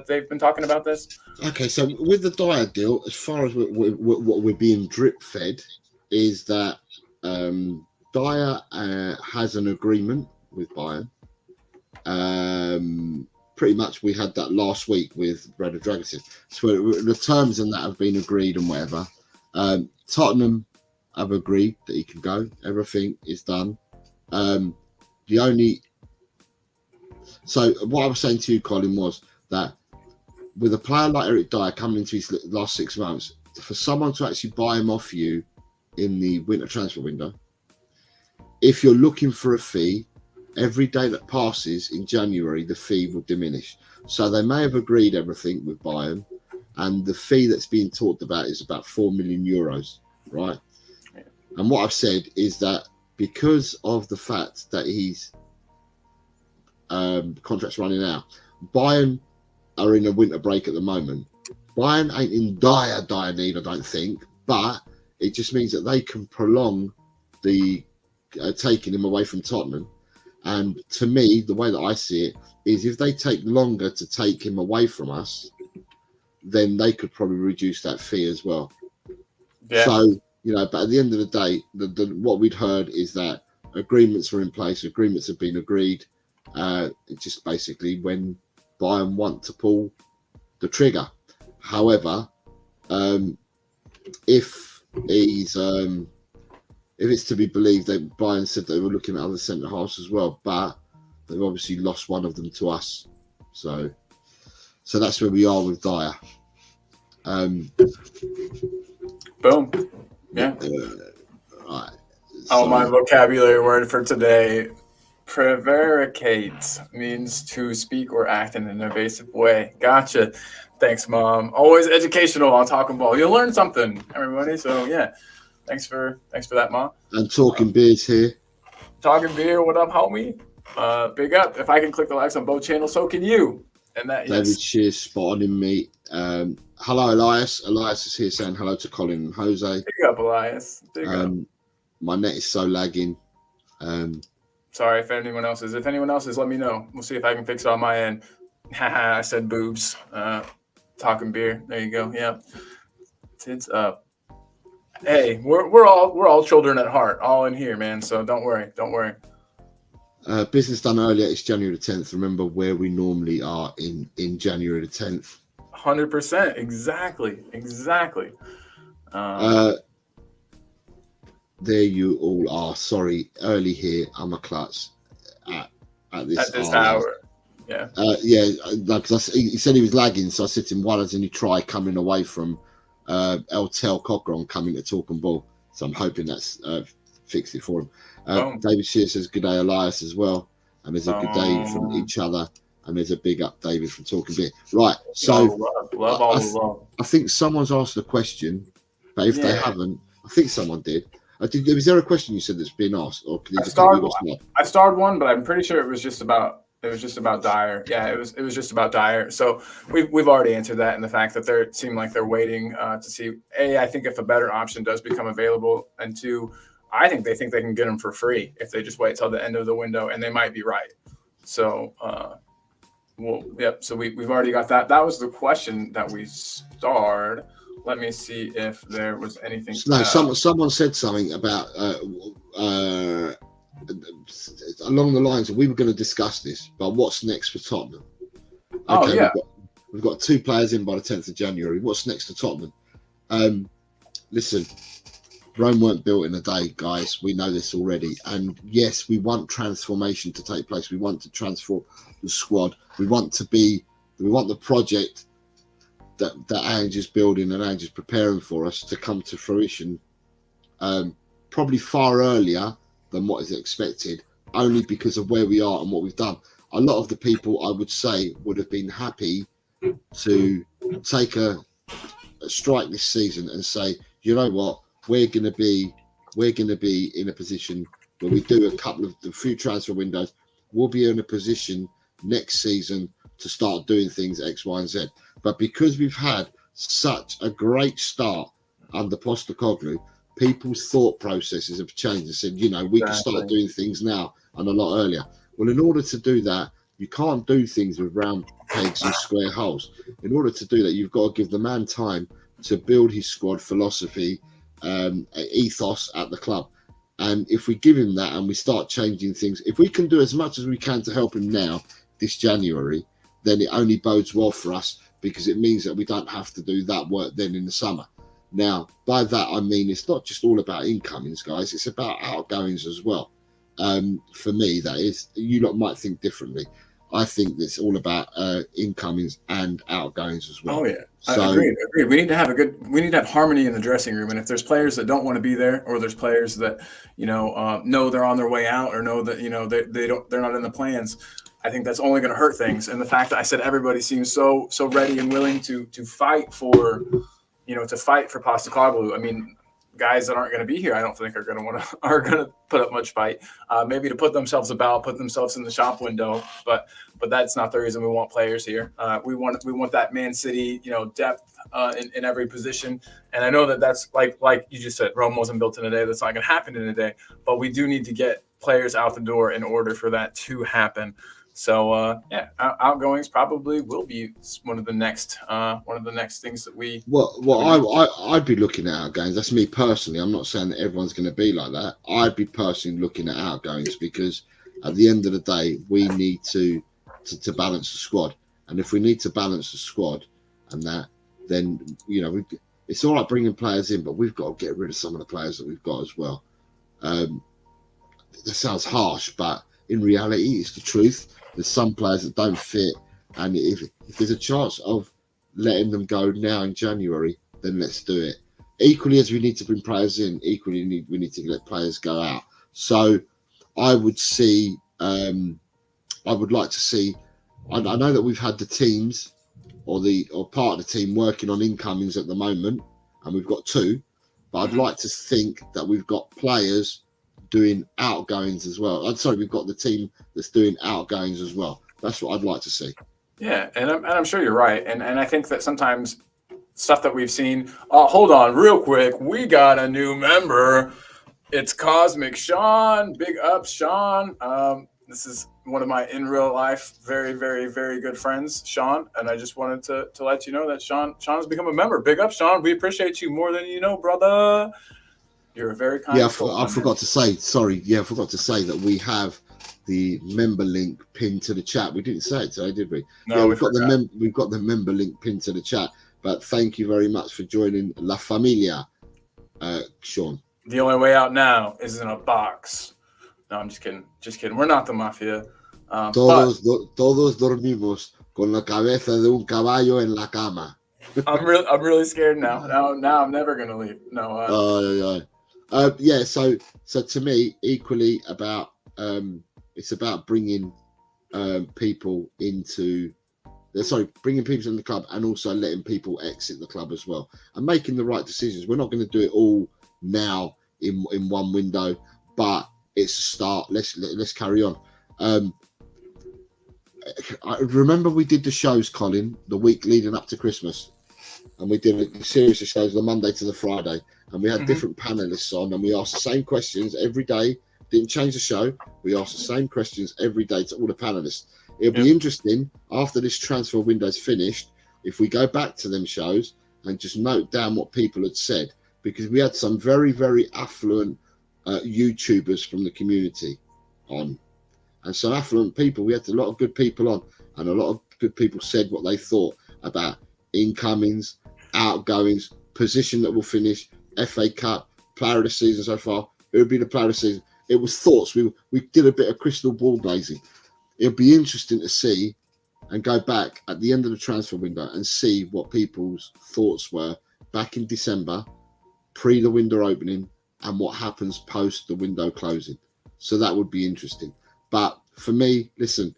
they've been talking about this? Okay, so with the Dyer deal, as far as what we're being drip-fed, is that Dyer has an agreement with Bayern. Pretty much we had that last week with Brad Dragic. So the terms and that have been agreed and whatever. Tottenham have agreed that he can go. Everything is done. So what I was saying to you, Colin, was that with a player like Eric Dyer coming into his last 6 months, for someone to actually buy him off you in the winter transfer window, if you're looking for a fee, every day that passes in January, the fee will diminish. So they may have agreed everything with Bayern, and the fee that's being talked about is about 4 million euros, right? And what I've said is that because of the fact that his contract's running out, Bayern are in a winter break at the moment. Bayern ain't in dire need, I don't think, but it just means that they can prolong the taking him away from Tottenham. And to me, the way that I see it is if they take longer to take him away from us, then they could probably reduce that fee as well. Yeah. So, but at the end of the day, what we'd heard is that agreements are in place, agreements have been agreed. It's just basically when Bayern want to pull the trigger. However, if it's to be believed that Bayern said they were looking at other centre halves as well, but they've obviously lost one of them to us. So that's where we are with Dyer. Boom. Yeah. Right. So, my vocabulary word for today, prevaricate, means to speak or act in an evasive way. Gotcha. Thanks, Mom. Always educational on Talking Ball. You'll learn something, everybody. So, yeah. Thanks for that, Mom. And Talking Beer's here. Talking Beer, what up, homie? Big up. If I can click the likes on both channels, so can you. And that, David Shears spotting me. Hello, Elias. Elias is here saying hello to Colin and Jose. Big up, Elias. Big up. My net is so lagging. Sorry if anyone else is. If anyone else is, let me know. We'll see if I can fix it on my end. Haha, I said boobs. Talking Beer. There you go. Yeah. Tits up. Hey, we're all children at heart, all in here, man. So don't worry. Business done earlier. It's January the 10th. Remember where we normally are in January the 10th. 100%. Exactly. There you all are. Sorry, early here. I'm a klutz at this hour. Yeah. He said he was lagging, so I said to him, "Why doesn't he try coming away from El Tel Cochran coming to Talking Ball?" So I'm hoping that's fixed it for him. David Shear says, "Good day, Elias," as well, and there's a good day from each other, and there's a big up, David, from Talking Beer. Right. So love. I think someone's asked a question, but if they haven't, I think someone did. Was there a question you said that's been asked, or can you I starred one, but I'm pretty sure it was just about Dyer. Yeah, it was just about Dyer. So we've already answered that, and the fact that they seem like they're waiting to see. I think if a better option does become available, and two, I think they can get him for free if they just wait till the end of the window, and they might be right. So, So we've already got that. That was the question that we starred. Let me see if there was anything. No, someone said something about along the lines of we were going to discuss this, but what's next for Tottenham? Okay, we've got 2 players in by the 10th of January. What's next for Tottenham? Listen, Rome weren't built in a day, guys. We know this already. And yes, we want transformation to take place. We want to transform the squad. We want the project that Ange is building and Ange is preparing for us to come to fruition probably far earlier than what is expected, only because of where we are and what we've done. A lot of the people, I would say, would have been happy to take a strike this season and say, you know what, we're going to be in a position where we do a few transfer windows. We'll be in a position next season to start doing things X, Y, and Z. But because we've had such a great start under Postecoglou, people's thought processes have changed and said, we can start doing things now and a lot earlier. Well, in order to do that, you can't do things with round pegs and square holes. In order to do that, you've got to give the man time to build his squad philosophy, ethos at the club. And if we give him that and we start changing things, if we can do as much as we can to help him now, this January, then it only bodes well for us, because it means that we don't have to do that work then in the summer. Now, by that, I mean, it's not just all about incomings, guys. It's about outgoings as well. For me, that is. You lot might think differently. I think it's all about incomings and outgoings as well. Oh, yeah. So, agreed. We need to have harmony in the dressing room. And if there's players that don't want to be there, or there's players that, know they're on their way out, or know that, they're not in the plans, I think that's only going to hurt things. And the fact that I said everybody seems so ready and willing to fight for Postecoglou. I mean, guys that aren't going to be here, I don't think are going to put up much fight. Maybe to put themselves about, put themselves in the shop window, but that's not the reason we want players here. We want that Man City, depth in every position. And I know that's like you just said, Rome wasn't built in a day. That's not going to happen in a day. But we do need to get players out the door in order for that to happen. So outgoings probably will be one of the next things that we. I'd be looking at outgoings. That's me personally. I'm not saying that everyone's going to be like that. I'd be personally looking at outgoings because at the end of the day, we need to balance the squad. And if we need to balance the squad and that, then it's all right bringing players in, but we've got to get rid of some of the players that we've got as well. That sounds harsh, but in reality, it's the truth. There's some players that don't fit, and if there's a chance of letting them go now in January, then let's do it. Equally as we need to bring players in, we need to let players go out. So I would see, I would like to see. I know that we've had the teams or part of the team working on incomings at the moment, and we've got 2. But I'd like to think that we've got players doing outgoings as well. I'm sorry, we've got the team that's doing outgoings as well. That's what I'd like to see. Yeah, and I'm sure you're right. And I think that sometimes stuff that we've seen. Hold on, real quick. We got a new member. It's Cosmic Sean. Big up, Sean. This is one of my in real life very, very, very good friends, Sean. And I just wanted to let you know that Sean has become a member. Big up, Sean. We appreciate you more than you know, brother. You're a very kind. Yeah, I forgot to say. Sorry, I forgot to say that we have the member link pinned to the chat. We didn't say it today, did we? No, we've got the member link pinned to the chat. But thank you very much for joining La Familia, Sean. The only way out now is in a box. No, I'm just kidding. Just kidding. We're not the mafia. Todos dormimos con la cabeza de un caballo en la cama. I'm really scared now. Now I'm never gonna leave. No. So to me, equally about it's about bringing people into the club and also letting people exit the club as well and making the right decisions. We're not going to do it all now in one window, but it's a start. Let's carry on. I remember we did the shows, Colin, the week leading up to Christmas, and we did a series of shows the Monday to the Friday, and we had different panelists on, and we asked the same questions every day. Didn't change the show. We asked the same questions every day to all the panelists. It'll be interesting after this transfer window is finished if we go back to them shows and just note down what people had said, because we had some very, very affluent YouTubers from the community on, and some affluent people. We had a lot of good people on, and a lot of good people said what they thought about incomings, outgoings, position that will finish, FA Cup, player of the season so far. Who would be the player of the season? It was thoughts. We did a bit of crystal ball gazing. It'll be interesting to see and go back at the end of the transfer window and see what people's thoughts were back in December, pre the window opening, and what happens post the window closing. So that would be interesting. But for me, listen,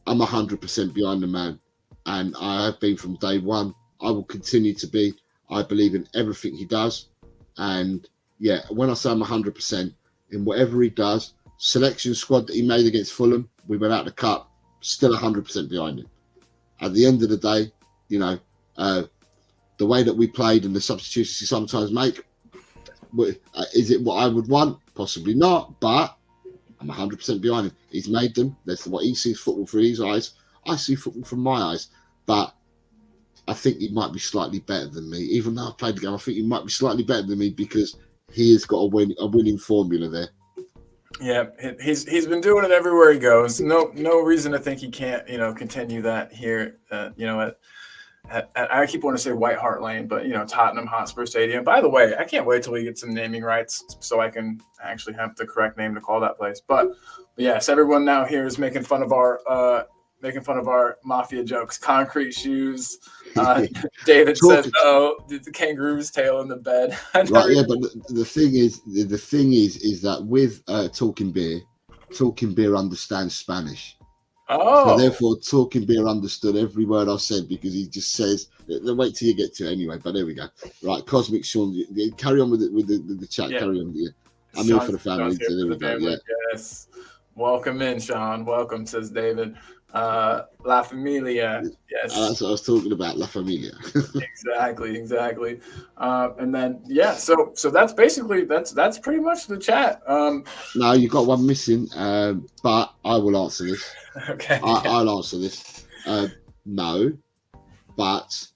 I'm 100% behind the man, and I have been from day one. I will continue to be. I believe in everything he does. And yeah, when I say I'm 100% in whatever he does, selection squad that he made against Fulham, we went out the cup, still 100% behind him. At the end of the day, the way that we played and the substitutions he sometimes make, is it what I would want? Possibly not, but I'm 100% behind him. He's made them. That's what he sees football through his eyes. I see football from my eyes, but I think he might be slightly better than me. Even though I played the game, I think he might be slightly better than me because he has got a winning formula there. Yeah, he's been doing it everywhere he goes. No reason to think he can't, continue that here. I keep wanting to say White Hart Lane, but Tottenham Hotspur Stadium. By the way, I can't wait till we get some naming rights so I can actually have the correct name to call that place. But yes, everyone now here is making fun of our mafia jokes. Concrete shoes. David says, "Oh, the kangaroo's tail in the bed." Right, yeah, but the thing is that with Talking Beer understands Spanish, So Oh, therefore, talking beer understood every word I said because he just says, "Wait till you get to it anyway." But there we go. Right, Cosmic Sean, carry on with the chat. yeah. Carry on. Yeah. I'm here for the Sean's family. here So there for we the go. Yeah. family. Yes. Welcome in, Sean. Welcome, says David. La Familia. Yes. That's what I was talking about, La Familia. Exactly. And then yeah, so that's basically that's pretty much the chat. No, you got one missing, but I will answer this. Okay. Yeah. I'll answer this. No, but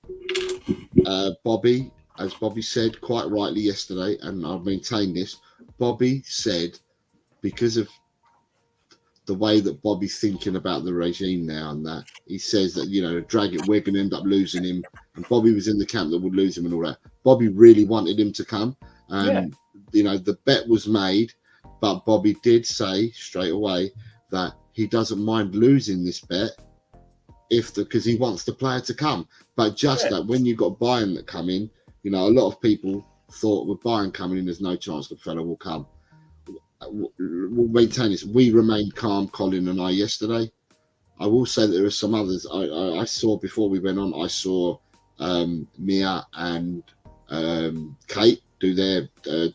Bobby, as Bobby said quite rightly yesterday, and I've maintained this. Bobby said because of the way that Bobby's thinking about the regime now, and that he says that drag it, we're going to end up losing him. And Bobby was in the camp that would lose him and all that. Bobby really wanted him to come, Yeah. and the bet was made, but Bobby did say straight away that he doesn't mind losing this bet because he wants the player to come. But just Yeah. that when you got Bayern that come in, a lot of people thought with Bayern coming in, there's no chance the fella will come. We'll maintain this. We remained calm, Colin and I, yesterday. I will say that there are some others I saw before we went on. I saw Mia and Kate do their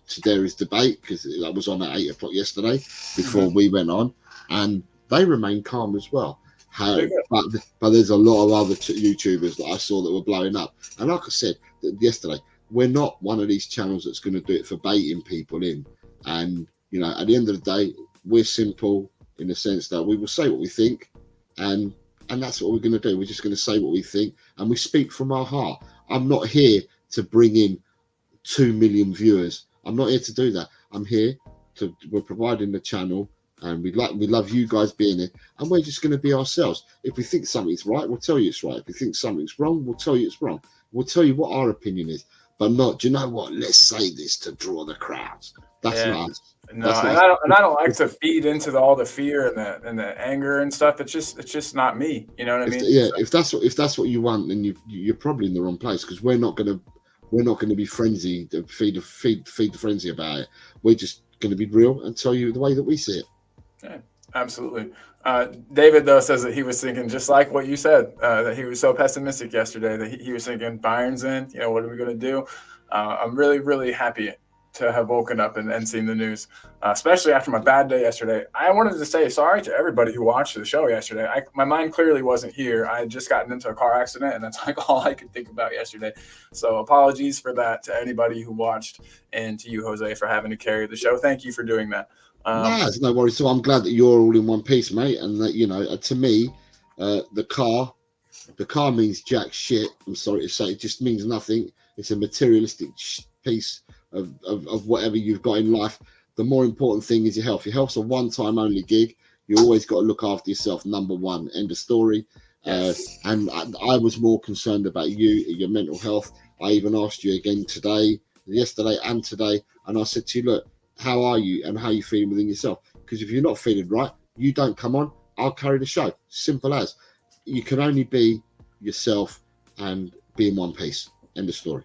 today's debate because that was on at 8 o'clock yesterday before we went on, and they remained calm as well. But there's a lot of other YouTubers that I saw that were blowing up, and like I said yesterday, we're not one of these channels that's going to do it for baiting people in. And at the end of the day, we're simple in the sense that we will say what we think, and that's what we're going to do. We're just going to say what we think, and we speak from our heart. I'm not here to bring in 2 million viewers. I'm not here to do that. We're providing the channel, and we love you guys being here, and we're just going to be ourselves. If we think something's right, we'll tell you it's right. If we think something's wrong, we'll tell you it's wrong. We'll tell you what our opinion is, but not, do you know what? Let's say this to draw the crowds. That's not us. No, and I don't like to feed into all the fear and the anger and stuff. It's just not me. You know what I mean? If that's what you want, then you're probably in the wrong place, because we're not gonna be frenzy to feed the frenzy about it. We're just gonna be real and tell you the way that we see it. Yeah, absolutely. David though says that he was thinking just like what you said, that he was so pessimistic yesterday that he was thinking Bayern's in. What are we gonna do? I'm really, really happy to have woken up and seen the news, especially after my bad day yesterday. I wanted to say sorry to everybody who watched the show yesterday. My mind clearly wasn't here. I had just gotten into a car accident, and that's like all I could think about yesterday. So apologies for that to anybody who watched, and to you, Jose, for having to carry the show. Thank you for doing that. It's no worries. So I'm glad that you're all in one piece, mate, and that to me, the car means jack shit. I'm sorry to say, it just means nothing. It's a materialistic piece of whatever you've got in life. The more important thing is your health. Your health's a one-time only gig. You always got to look after yourself. Number one. End of story. Yes. And I was more concerned about your mental health. I even asked you again yesterday and today, and I said to you, look, how are you and how are you feeling within yourself? Because if you're not feeling right, you don't come on. I'll carry the show. Simple as. You can only be yourself and be in one piece. End of story.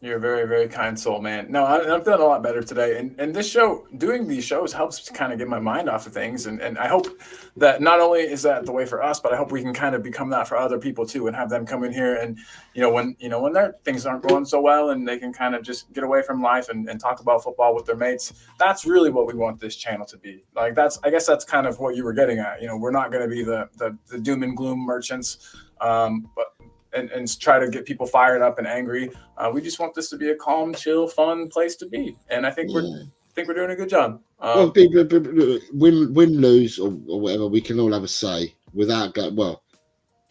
You're a very, very kind soul, man. No, I'm feeling a lot better today. And this show, doing these shows helps to kind of get my mind off of things. And I hope that not only is that the way for us, but I hope we can kind of become that for other people too, and have them come in here and, when their things aren't going so well, and they can kind of just get away from life and talk about football with their mates. That's really what we want this channel to be. Like I guess that's kind of what you were getting at. We're not going to be the doom and gloom merchants, but and try to get people fired up and angry. We just want this to be a calm, chill, fun place to be, and I think we're doing a good job. Well, win, lose, or whatever, we can all have a say without going. Well,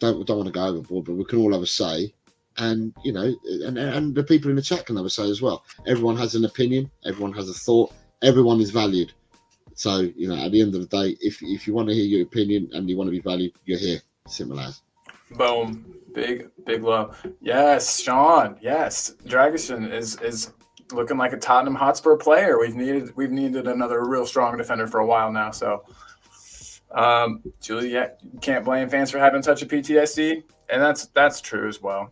don't want to go overboard, but we can all have a say, and and the people in the chat can have a say as well. Everyone has an opinion. Everyone has a thought. Everyone is valued. So at the end of the day, if you want to hear your opinion and you want to be valued, you're here. Simple as. Boom. Big love. Yes, Sean. Yes, Dragusin is looking like a Tottenham Hotspur player. We've needed another real strong defender for a while now. So, Julie, you can't blame fans for having such a PTSD, and that's true as well.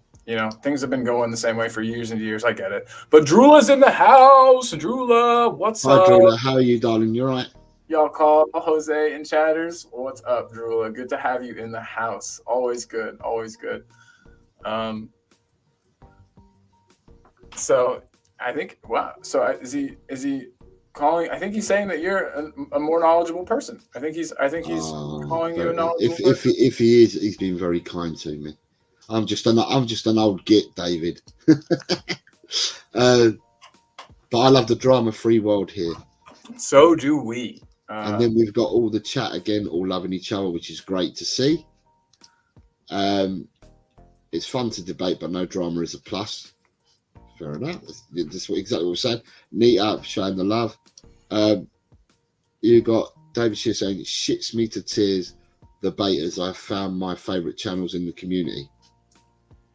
Things have been going the same way for years and years. I get it. But Drula's in the house. Drula, what's up? Hi, Drula. How are you, darling? You all right? y'all call Jose and Chatters. What's up, Drula? Good to have you in the house. Always good. Always good. Um, so I think wow. So is he calling? I think he's saying that you're a more knowledgeable person. I think he's calling you a knowledgeable person. If he is, he's been very kind to me. I'm just an old git, David. uh, but I love the drama-free world here. So do we. And then we've got all the chat again, all loving each other, which is great to see. It's fun to debate, but no drama is a plus. Fair enough. That's exactly what we said. Neat up, showing the love. You got David Shear saying, it shits me to tears, the betas. I found my favourite channels in the community.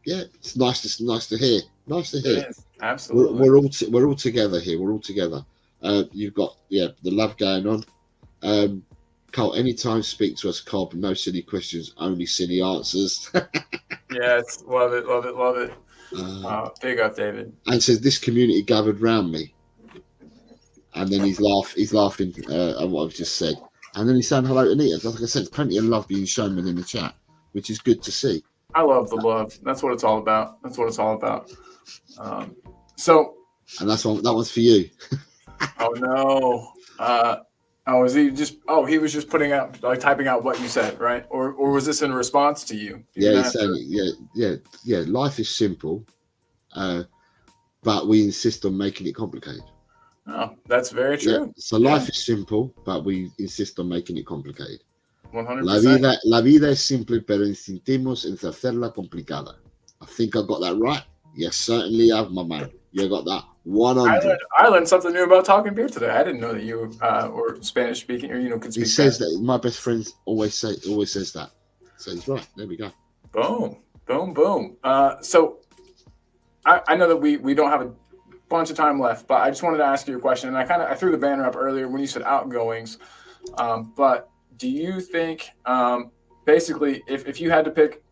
Yeah, it's nice to hear. Nice to hear. Absolutely. We're all together here. We're all together. You've got the love going on. Carl, anytime speak to us, Cobb. No silly questions, only silly answers. Yes, love it, love it, love it. Big up, David. And says this community gathered round me, and then he's laughing at what I've just said, and then he's saying hello to Nita. Like I said, plenty of love being shown in the chat, which is good to see. I love the love. That's what it's all about. That's what it's all about. So, and that one's for you. Oh no. Was he just? Oh, he was just putting out, like, typing out what you said, right? Or was this in response to you? Yeah, he's saying, yeah. Life is simple, but we insist on making it complicated. Oh, that's very true. Yeah. So life is simple, but we insist on making it complicated. 100%. La vida es simple, pero insistimos en hacerla complicada. I think I got that right. Yes, certainly have, my man. You got that 100. I learned something new about talking beer today. I didn't know that you were Spanish speaking, or could speak. He says that my best friend always says that. So he's right. There we go. Boom, boom, boom. So I know that we don't have a bunch of time left, but I just wanted to ask you a question. And I threw the banner up earlier when you said outgoings. But do you think, basically, if you had to pick,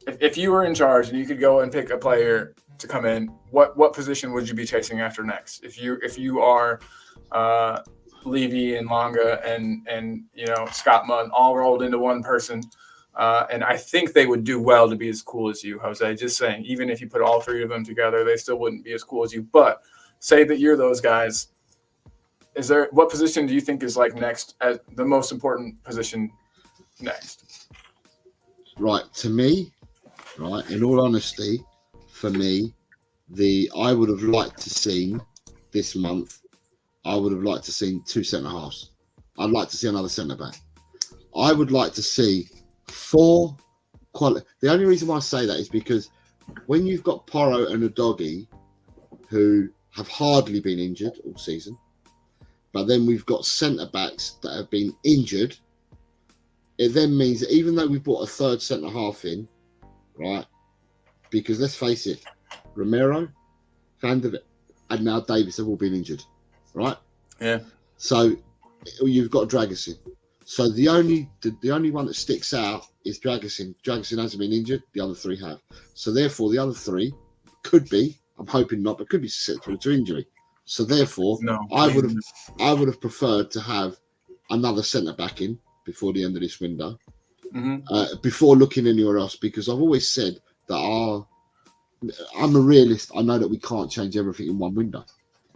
if you were in charge and you could go and pick a player to come in, what position would you be chasing after next? If you are Levy and Longa and Scott Munn all rolled into one person, and I think they would do well to be as cool as you, Jose. Just saying, even if you put all three of them together, they still wouldn't be as cool as you. But say that you're those guys. What position do you think is like next, as the most important position next? Right, to me, right, in all honesty, for me, I would have liked to see this month, I would have liked to see 2 centre halves. I'd like to see another centre back. I would like to see 4 quality. The only reason why I say that is because when you've got Porro and Udogie, who have hardly been injured all season, but then we've got centre backs that have been injured, it then means that even though we've brought a third centre half in, right? Because let's face it, Romero, Van der Ven, and now Davis have all been injured, right? Yeah. So you've got Dragusin. So the only one that sticks out is Dragusin. Dragusin hasn't been injured. The other 3 have. So therefore, the other 3 could be, I'm hoping not, but could be susceptible to injury. So therefore, I would have preferred to have another centre back in before the end of this window, before looking anywhere else, because I've always said that I'm a realist. I know that we can't change everything in one window,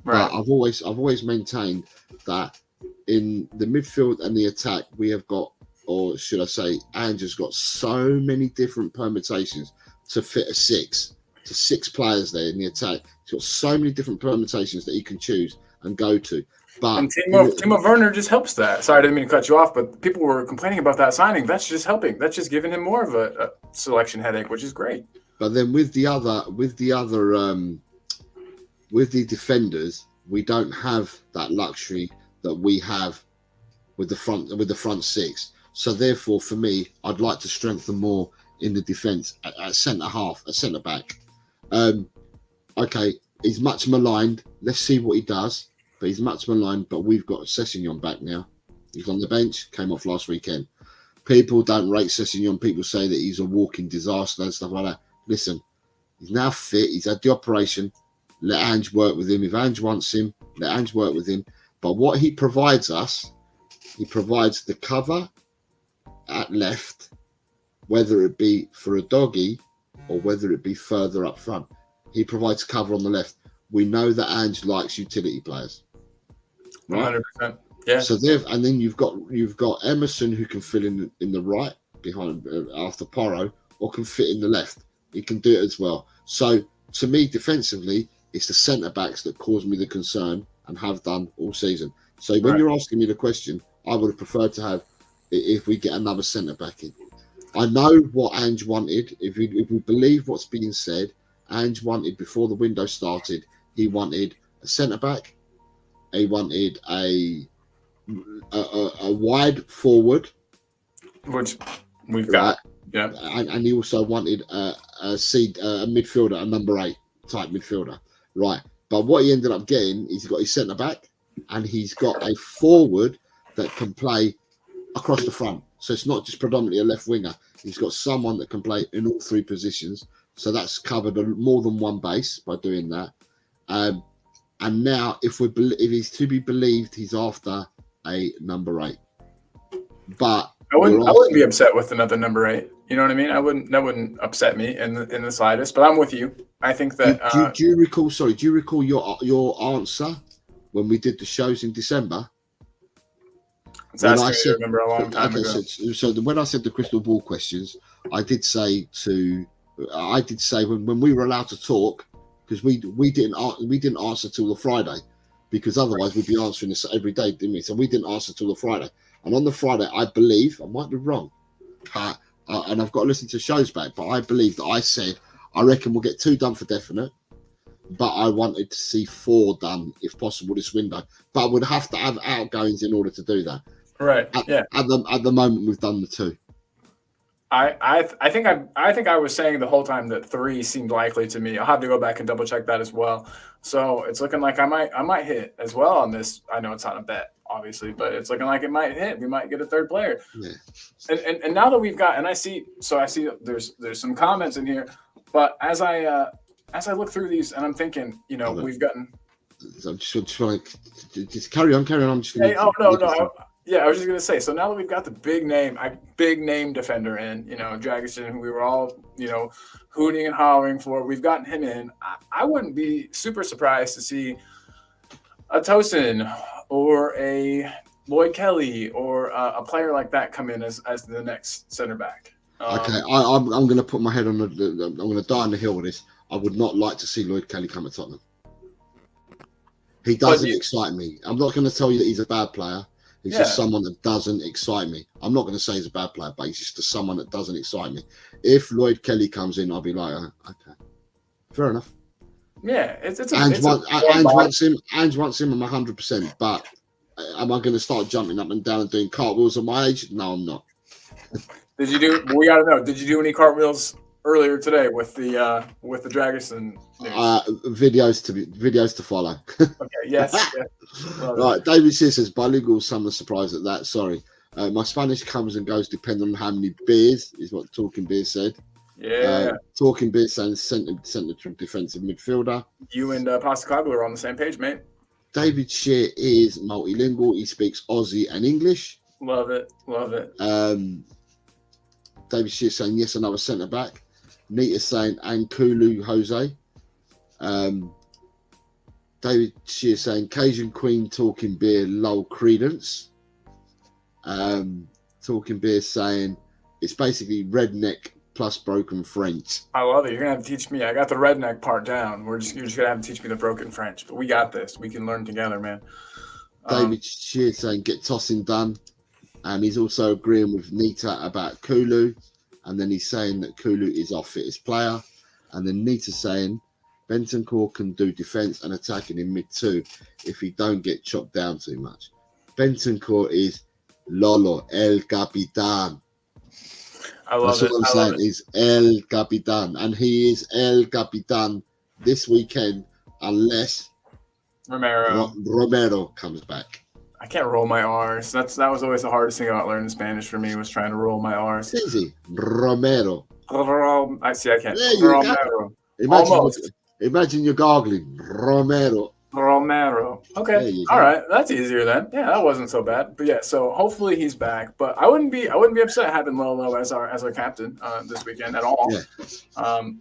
right. But I've always maintained that in the midfield and the attack, we have got, or should I say, Ange has got so many different permutations to fit a 6. To 6 players there in the attack. He's got so many different permutations that he can choose and go to. But Timo Werner just helps that. Sorry, I didn't mean to cut you off, but people were complaining about that signing. That's just helping. That's just giving him more of a selection headache, which is great. But then with the defenders, we don't have that luxury that we have with the front 6. So therefore, for me, I'd like to strengthen more in the defence at centre half, at centre back. Okay, he's much maligned. Let's see what he does. But he's much maligned. But we've got Sessegnon back now. He's on the bench. Came off last weekend. People don't rate Sessegnon. People say that he's a walking disaster and stuff like that. Listen, he's now fit. He's had the operation. Let Ange work with him. If Ange wants him, let Ange work with him. But what he provides us He provides the cover at left, whether it be for a doggy or whether it be further up front. He provides cover on the left. We know that Ange likes utility players, right? 100%. Yeah. So and then you've got Emerson who can fill in the right behind after Porro, or can fit in the left. He can do it as well. So to me, defensively, it's the centre backs that cause me the concern and have done all season. So when you're asking me the question, I would have preferred to have if we get another centre back in. I know what Ange wanted. If we believe what's being said, Ange wanted before the window started. He wanted a centre back. He wanted a wide forward, which we've got. Yeah, and he also wanted a midfielder, a number 8 type midfielder, right? But what he ended up getting is he's got his centre back, and he's got a forward that can play across the front. So it's not just predominantly a left winger. He's got someone that can play in all 3 positions. So that's covered more than one base by doing that. And now, if he's to be believed, he's after a number 8. But I wouldn't be upset with another number 8. You know what I mean? That wouldn't upset me in the slightest. But I'm with you. I think that. Do you recall? Sorry, do you recall your answer when we did the shows in December? I remember a long time ago. So when I said the crystal ball questions, I did say when we were allowed to talk, because we didn't answer till the Friday, because otherwise we'd be answering this every day, didn't we? So we didn't answer till the Friday. And on the Friday, I believe, I might be wrong, and I've got to listen to shows back, but I believe that I said, I reckon we'll get 2 done for definite, but I wanted to see 4 done, if possible, this window. But I would have to have outgoings in order to do that. Right. At the moment, we've done the 2. I think I was saying the whole time that 3 seemed likely to me. I'll have to go back and double check that as well. So it's looking like I might hit as well on this. I know it's not a bet, obviously, but it's looking like it might hit. We might get a 3rd player. Yeah. And now that we've got, and I see there's some comments in here, but as I look through these and I'm thinking, we've gotten. So I'm just trying to carry on. I'm just. Hey, no. Yeah, I was just gonna say. So now that we've got the big name defender in, Dragic, who we were all, hooting and hollering for, we've gotten him in. I wouldn't be super surprised to see a Tosin or a Lloyd Kelly or a player like that come in as the next center back. Okay, I'm going to put my head on I'm going to die on the hill with this. I would not like to see Lloyd Kelly come at Tottenham. He doesn't excite me. I'm not going to tell you that he's a bad player. He's just someone that doesn't excite me. I'm not going to say he's a bad player, but he's just someone that doesn't excite me. If Lloyd Kelly comes in, I'll be like, okay, fair enough. Yeah, Ange wants him. I'm 100%. But am I going to start jumping up and down and doing cartwheels at my age? No, I'm not. We got to know. Did you do any cartwheels earlier today with the Dragic news? Videos to follow. Okay. Yes. Right. David says bilingual. Someone's surprised at that. Sorry. My Spanish comes and goes depending on how many beers, is what Talking Beer said. Yeah. Talking Beer saying centre defensive midfielder. You and Postacoglu are on the same page, mate. David Shear is multilingual. He speaks Aussie and English. Love it. David Shear saying yes, another centre back. Nita saying Ankulu Jose. David Shear saying Cajun Queen Talking Beer low credence. Talking Beer saying it's basically redneck plus broken French. I love it. You're gonna have to teach me. I got the redneck part down. You're just gonna have to teach me the broken French. But we got this. We can learn together, man. David Shear saying get tossing done. And he's also agreeing with Nita about Kulu. And then he's saying that Kulu is our fittest player. And then Nita saying Bentancur can do defence and attacking in mid-2 if he don't get chopped down too much. Bentancur is Lolo, El Capitan. I love That's what I'm saying. He's El Capitan. And he is El Capitan this weekend unless Romero comes back. I can't roll my R's. That was always the hardest thing about learning Spanish for me, was trying to roll my R's. Easy. Romero. I can't. There you go. Imagine you're gargling. Romero. Romero. There Okay. you All go. right. That's easier then. Yeah, that wasn't so bad. But yeah, so hopefully he's back. But I wouldn't be upset having Lolo as our captain this weekend at all. Yeah. Um,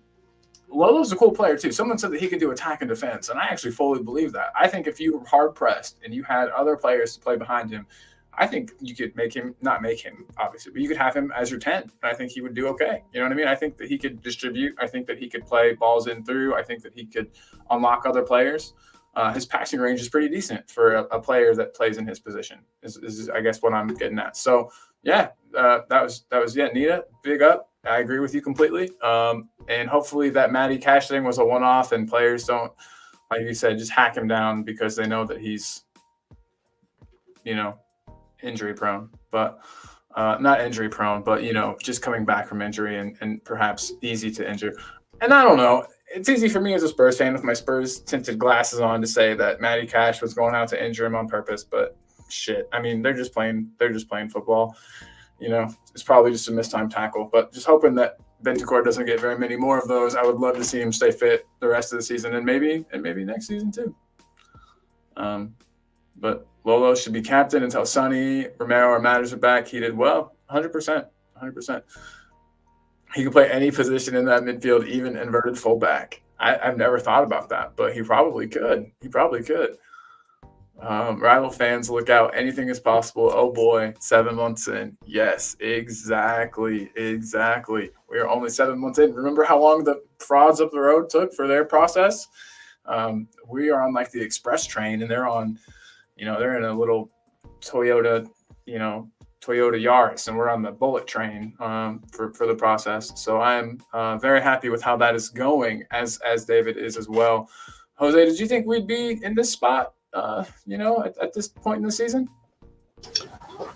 Lolo's a cool player too. Someone said that he could do attack and defense, and I actually fully believe that. I think if you were hard pressed and you had other players to play behind him, I think you could not make him obviously, but you could have him as your 10. And I think he would do okay. You know what I mean? I think that he could distribute. I think that he could play balls in through. I think that he could unlock other players. His passing range is pretty decent for a player that plays in his position. Is I guess what I'm getting at. So yeah, that was Nita, big up. I agree with you completely. And hopefully that Matty Cash thing was a one-off, and players don't, like you said, just hack him down because they know that he's, injury prone. But not injury prone, but just coming back from injury and perhaps easy to injure. And I don't know. It's easy for me as a Spurs fan with my Spurs tinted glasses on to say that Matty Cash was going out to injure him on purpose, but shit. I mean, they're just playing football. It's probably just a mistimed tackle, but just hoping that Bentancur doesn't get very many more of those. I would love to see him stay fit the rest of the season and maybe next season too. But Lolo should be captain until Sonny, Romero, or Matters are back. He did well, 100%. He can play any position in that midfield, even inverted fullback. I've never thought about that, but he probably could. Rival fans, look out. Anything is possible. Oh, boy, 7 months in. Yes, exactly. We are only 7 months in. Remember how long the frauds up the road took for their process? We are on, like, the express train, and they're on, they're in a little Toyota Yaris, and we're on the bullet train for the process. So I'm very happy with how that is going, as David is as well. Jose, did you think we'd be in this spot, at this point in the season?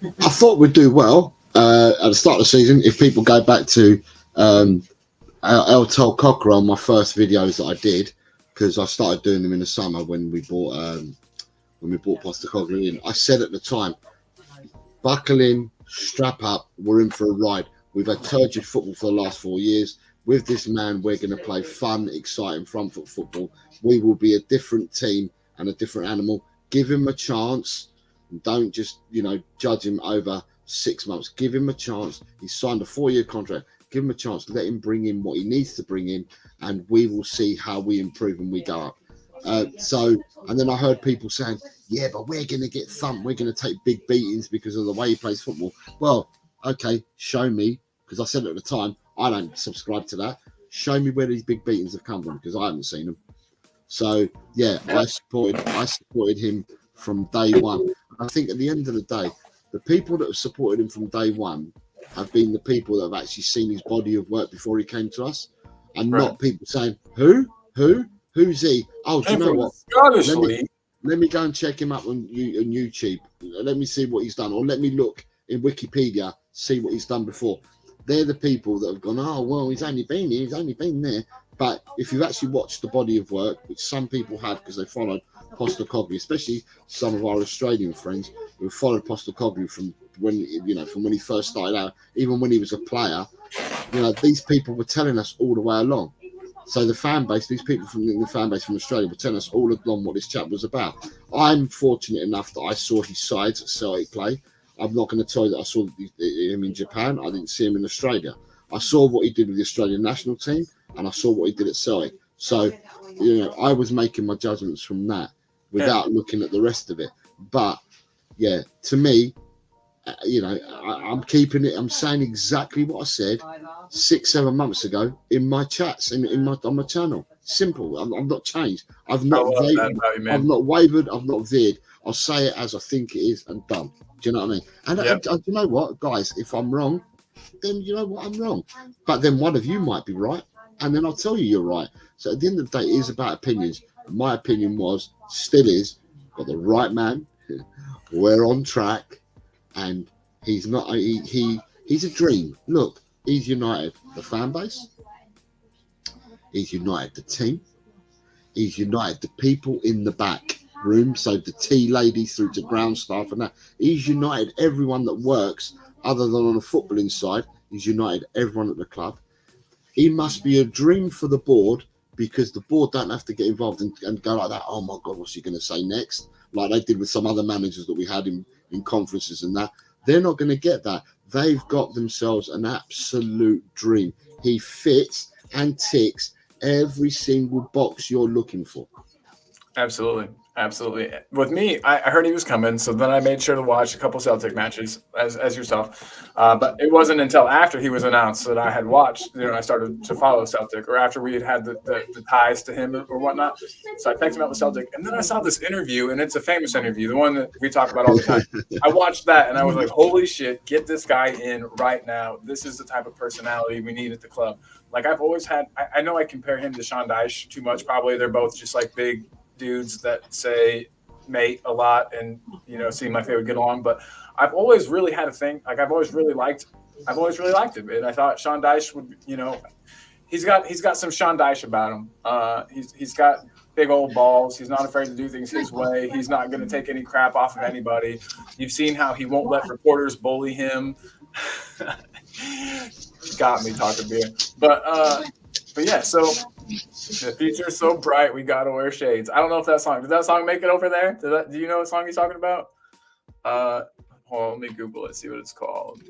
I thought we'd do well at the start of the season. If people go back to El Tol Cocker on my first videos that I did, because I started doing them in the summer when we bought Postecoglou in, I said at the time, buckle in, strap up, we're in for a ride. We've had turgid football for the last 4 years. With this man, we're going to play fun, exciting front foot football. We will be a different team and a different animal. Give him a chance. Don't just, judge him over 6 months. Give him a chance. He's signed a 4-year contract. Give him a chance. Let him bring in what he needs to bring in, and we will see how we improve and we go up. And then I heard people saying, yeah, but we're going to get thumped. We're going to take big beatings because of the way he plays football. Well, okay, show me, because I said at the time, I don't subscribe to that. Show me where these big beatings have come from, because I haven't seen them. So, yeah, I supported him from day one. I think at the end of the day, the people that have supported him from day one have been the people that have actually seen his body of work before he came to us, and not people saying, who's he? Oh, do you know what? Let me go and check him up on YouTube. Let me see what he's done, or let me look in Wikipedia, see what he's done before. They're the people that have gone, oh, well, he's only been here, he's only been there. But if you've actually watched the body of work, which some people have because they followed Postecoglou, especially some of our Australian friends who followed Postecoglou from when he first started out, even when he was a player, these people were telling us all the way along. So the fan base, these people from the fan base from Australia were telling us all along what this chap was about. I'm fortunate enough that I saw his sides at Celtic play. I'm not going to tell you that I saw him in Japan. I didn't see him in Australia. I saw what he did with the Australian national team, and I saw what he did at Celtic. So, I was making my judgments from that without looking at the rest of it. But, yeah, to me, I'm keeping it. I'm saying exactly what I said 6-7 months ago in my chats on my channel. Simple. I'm not changed. I've not wavered. I've not veered. I'll say it as I think it is and done. Do you know what I mean? And you know what, guys? If I'm wrong, then you know what, I'm wrong. But then one of you might be right, and then I'll tell you you're right. So at the end of the day, it is about opinions. My opinion still is, got the right man. We're on track. And he's not. He's a dream. Look, he's united the fan base. He's united the team. He's united the people in the back room. So the tea ladies through to ground staff and that. He's united everyone that works, other than on the footballing side. He's united everyone at the club. He must be a dream for the board because the board don't have to get involved and go like that. Oh my God, what's he going to say next? Like they did with some other managers that we had in conferences and that. They're not going to get that. They've got themselves an absolute dream. He fits and ticks every single box you're looking for. Absolutely. With me, I heard he was coming, so then I made sure to watch a couple Celtic matches as yourself. But it wasn't until after he was announced that I had watched. I started to follow Celtic, or after we had the ties to him or whatnot. So I picked him up with Celtic, and then I saw this interview, and it's a famous interview, the one that we talk about all the time. I watched that, and I was like, "Holy shit! Get this guy in right now. This is the type of personality we need at the club." Like I've always had. I know I compare him to Sean Dyche too much. Probably they're both just like big dudes that say mate a lot and seem like they would get along, but I've always really had a thing, like I've always really liked him, and I thought Sean Dyche would, he's got some Sean Dyche about him. He's got big old balls. He's not afraid to do things his way. He's not going to take any crap off of anybody. You've seen how he won't let reporters bully him. Got me talking beer, but yeah, so the future's so bright, we gotta wear shades. I don't know if that song, did that song make it over there? Do you know what song he's talking about? Hold on, let me Google it, see what it's called.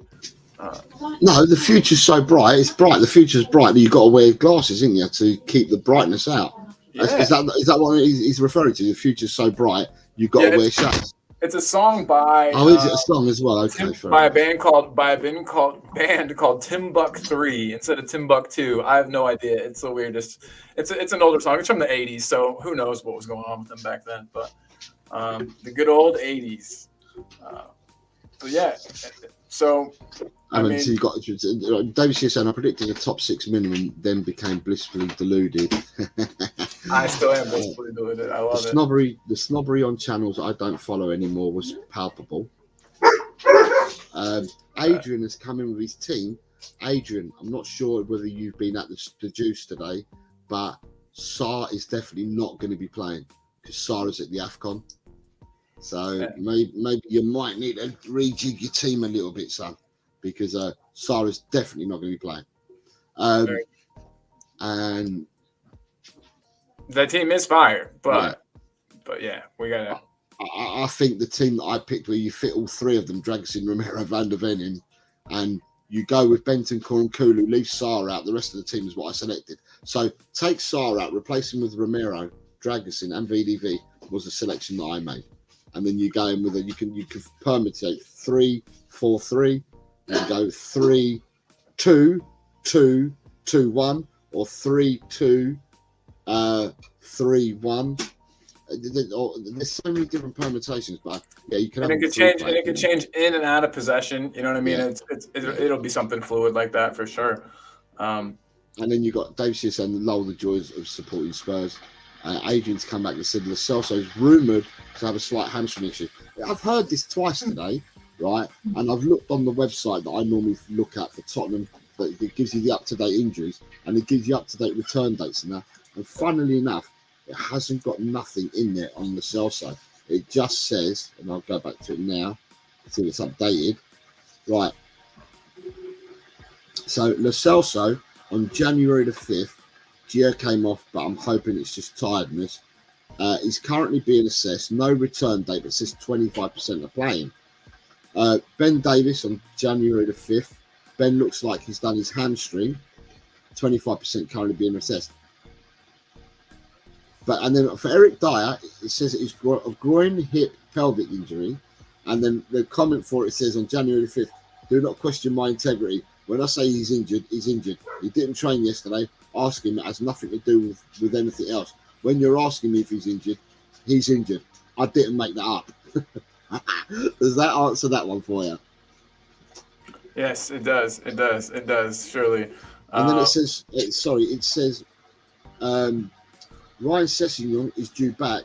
No, the future's so bright. It's bright. The future's bright, but you've got to wear glasses, isn't you, to keep the brightness out? Yeah. Is that what he's referring to? The future's so bright, you've got to wear shades. It's a song by. Oh, is it a song as well? Okay, by a band called Timbuk3 instead of Timbuk2. I have no idea. It's the weirdest. It's an older song. It's from the '80s, so who knows what was going on with them back then? But the good old '80s. But yeah, so. I mean, so you got David saying, I predicted a top 6 minimum, then became blissfully deluded. I still am blissfully deluded. I love it. The snobbery on channels I don't follow anymore was palpable. Adrian has come in with his team. Adrian, I'm not sure whether you've been at the Juice today, but Saar is definitely not going to be playing because Saar is at the AFCON. So maybe you might need to rejig your team a little bit, son. Because Saar is definitely not going to be playing. And the team is fire, but yeah, we got to. I think the team that I picked, where you fit all three of them, Dragusin, Romero, Van der Ven in, and you go with Bentancur and Kulu, leave Saar out, the rest of the team is what I selected. So take Saar out, replace him with Romero, Dragusin, and VDV was the selection that I made. And then you go in with you can permutate 3-4-3. And go 3-2-2-2-1 or 3-2-3-1. There's so many different permutations, but yeah, you can. And it could change. And it could change in and out of possession. You know what I mean? Yeah. It'll be something fluid like that for sure. And then you got Dave Sears saying lull the joys of supporting Spurs. Adrian's come back and said Lo Celso is rumoured to have a slight hamstring issue. I've heard this twice today. Right, and I've looked on the website that I normally look at for Tottenham, that it gives you the up-to-date injuries and it gives you up-to-date return dates and that. And funnily enough, it hasn't got nothing in there on the Celso. It just says, and I'll go back to it now, see if it's updated. Right. So Lo Celso on January the 5th, Gia came off, but I'm hoping it's just tiredness. He's currently being assessed. No return date, but says 25% of playing. Ben Davis on January the 5th. Ben looks like he's done his hamstring. 25% currently being assessed. And then for Eric Dyer, it says it's a groin, hip, pelvic injury. And then the comment for it says on January the 5th, do not question my integrity. When I say he's injured, he's injured. He didn't train yesterday. Ask him. It has nothing to do with anything else. When you're asking me if he's injured, he's injured. I didn't make that up. Does that answer that one for you? Yes, it does. It does. Surely. And then it says, Ryan Sessegnon is due back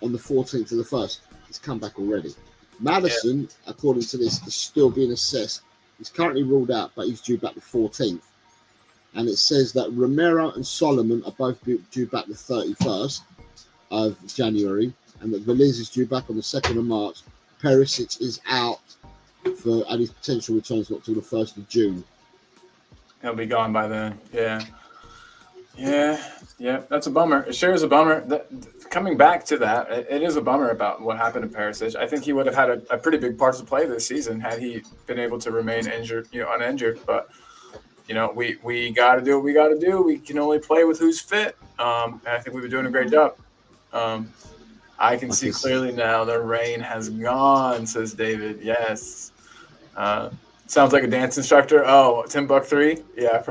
on the 14th of the 1st. He's come back already. Madison, according to this, is still being assessed. He's currently ruled out, but he's due back the 14th. And it says that Romero and Solomon are both due back the 31st of January, and that Veliz is due back on the 2nd of March. Perisic is out and his potential returns not till the 1st of June. He'll be gone by then. Yeah. Yeah, that's a bummer. It sure is a bummer. Coming back to that, it is a bummer about what happened to Perisic. I think he would have had a pretty big part to play this season had he been able to remain injured, uninjured. But we got to do what we got to do. We can only play with who's fit. And I think we've been doing a great job. Um, I can see clearly now the rain has gone, says David. Yes. Uh, Sounds like a dance instructor. Oh, Timbuk 3? Yeah.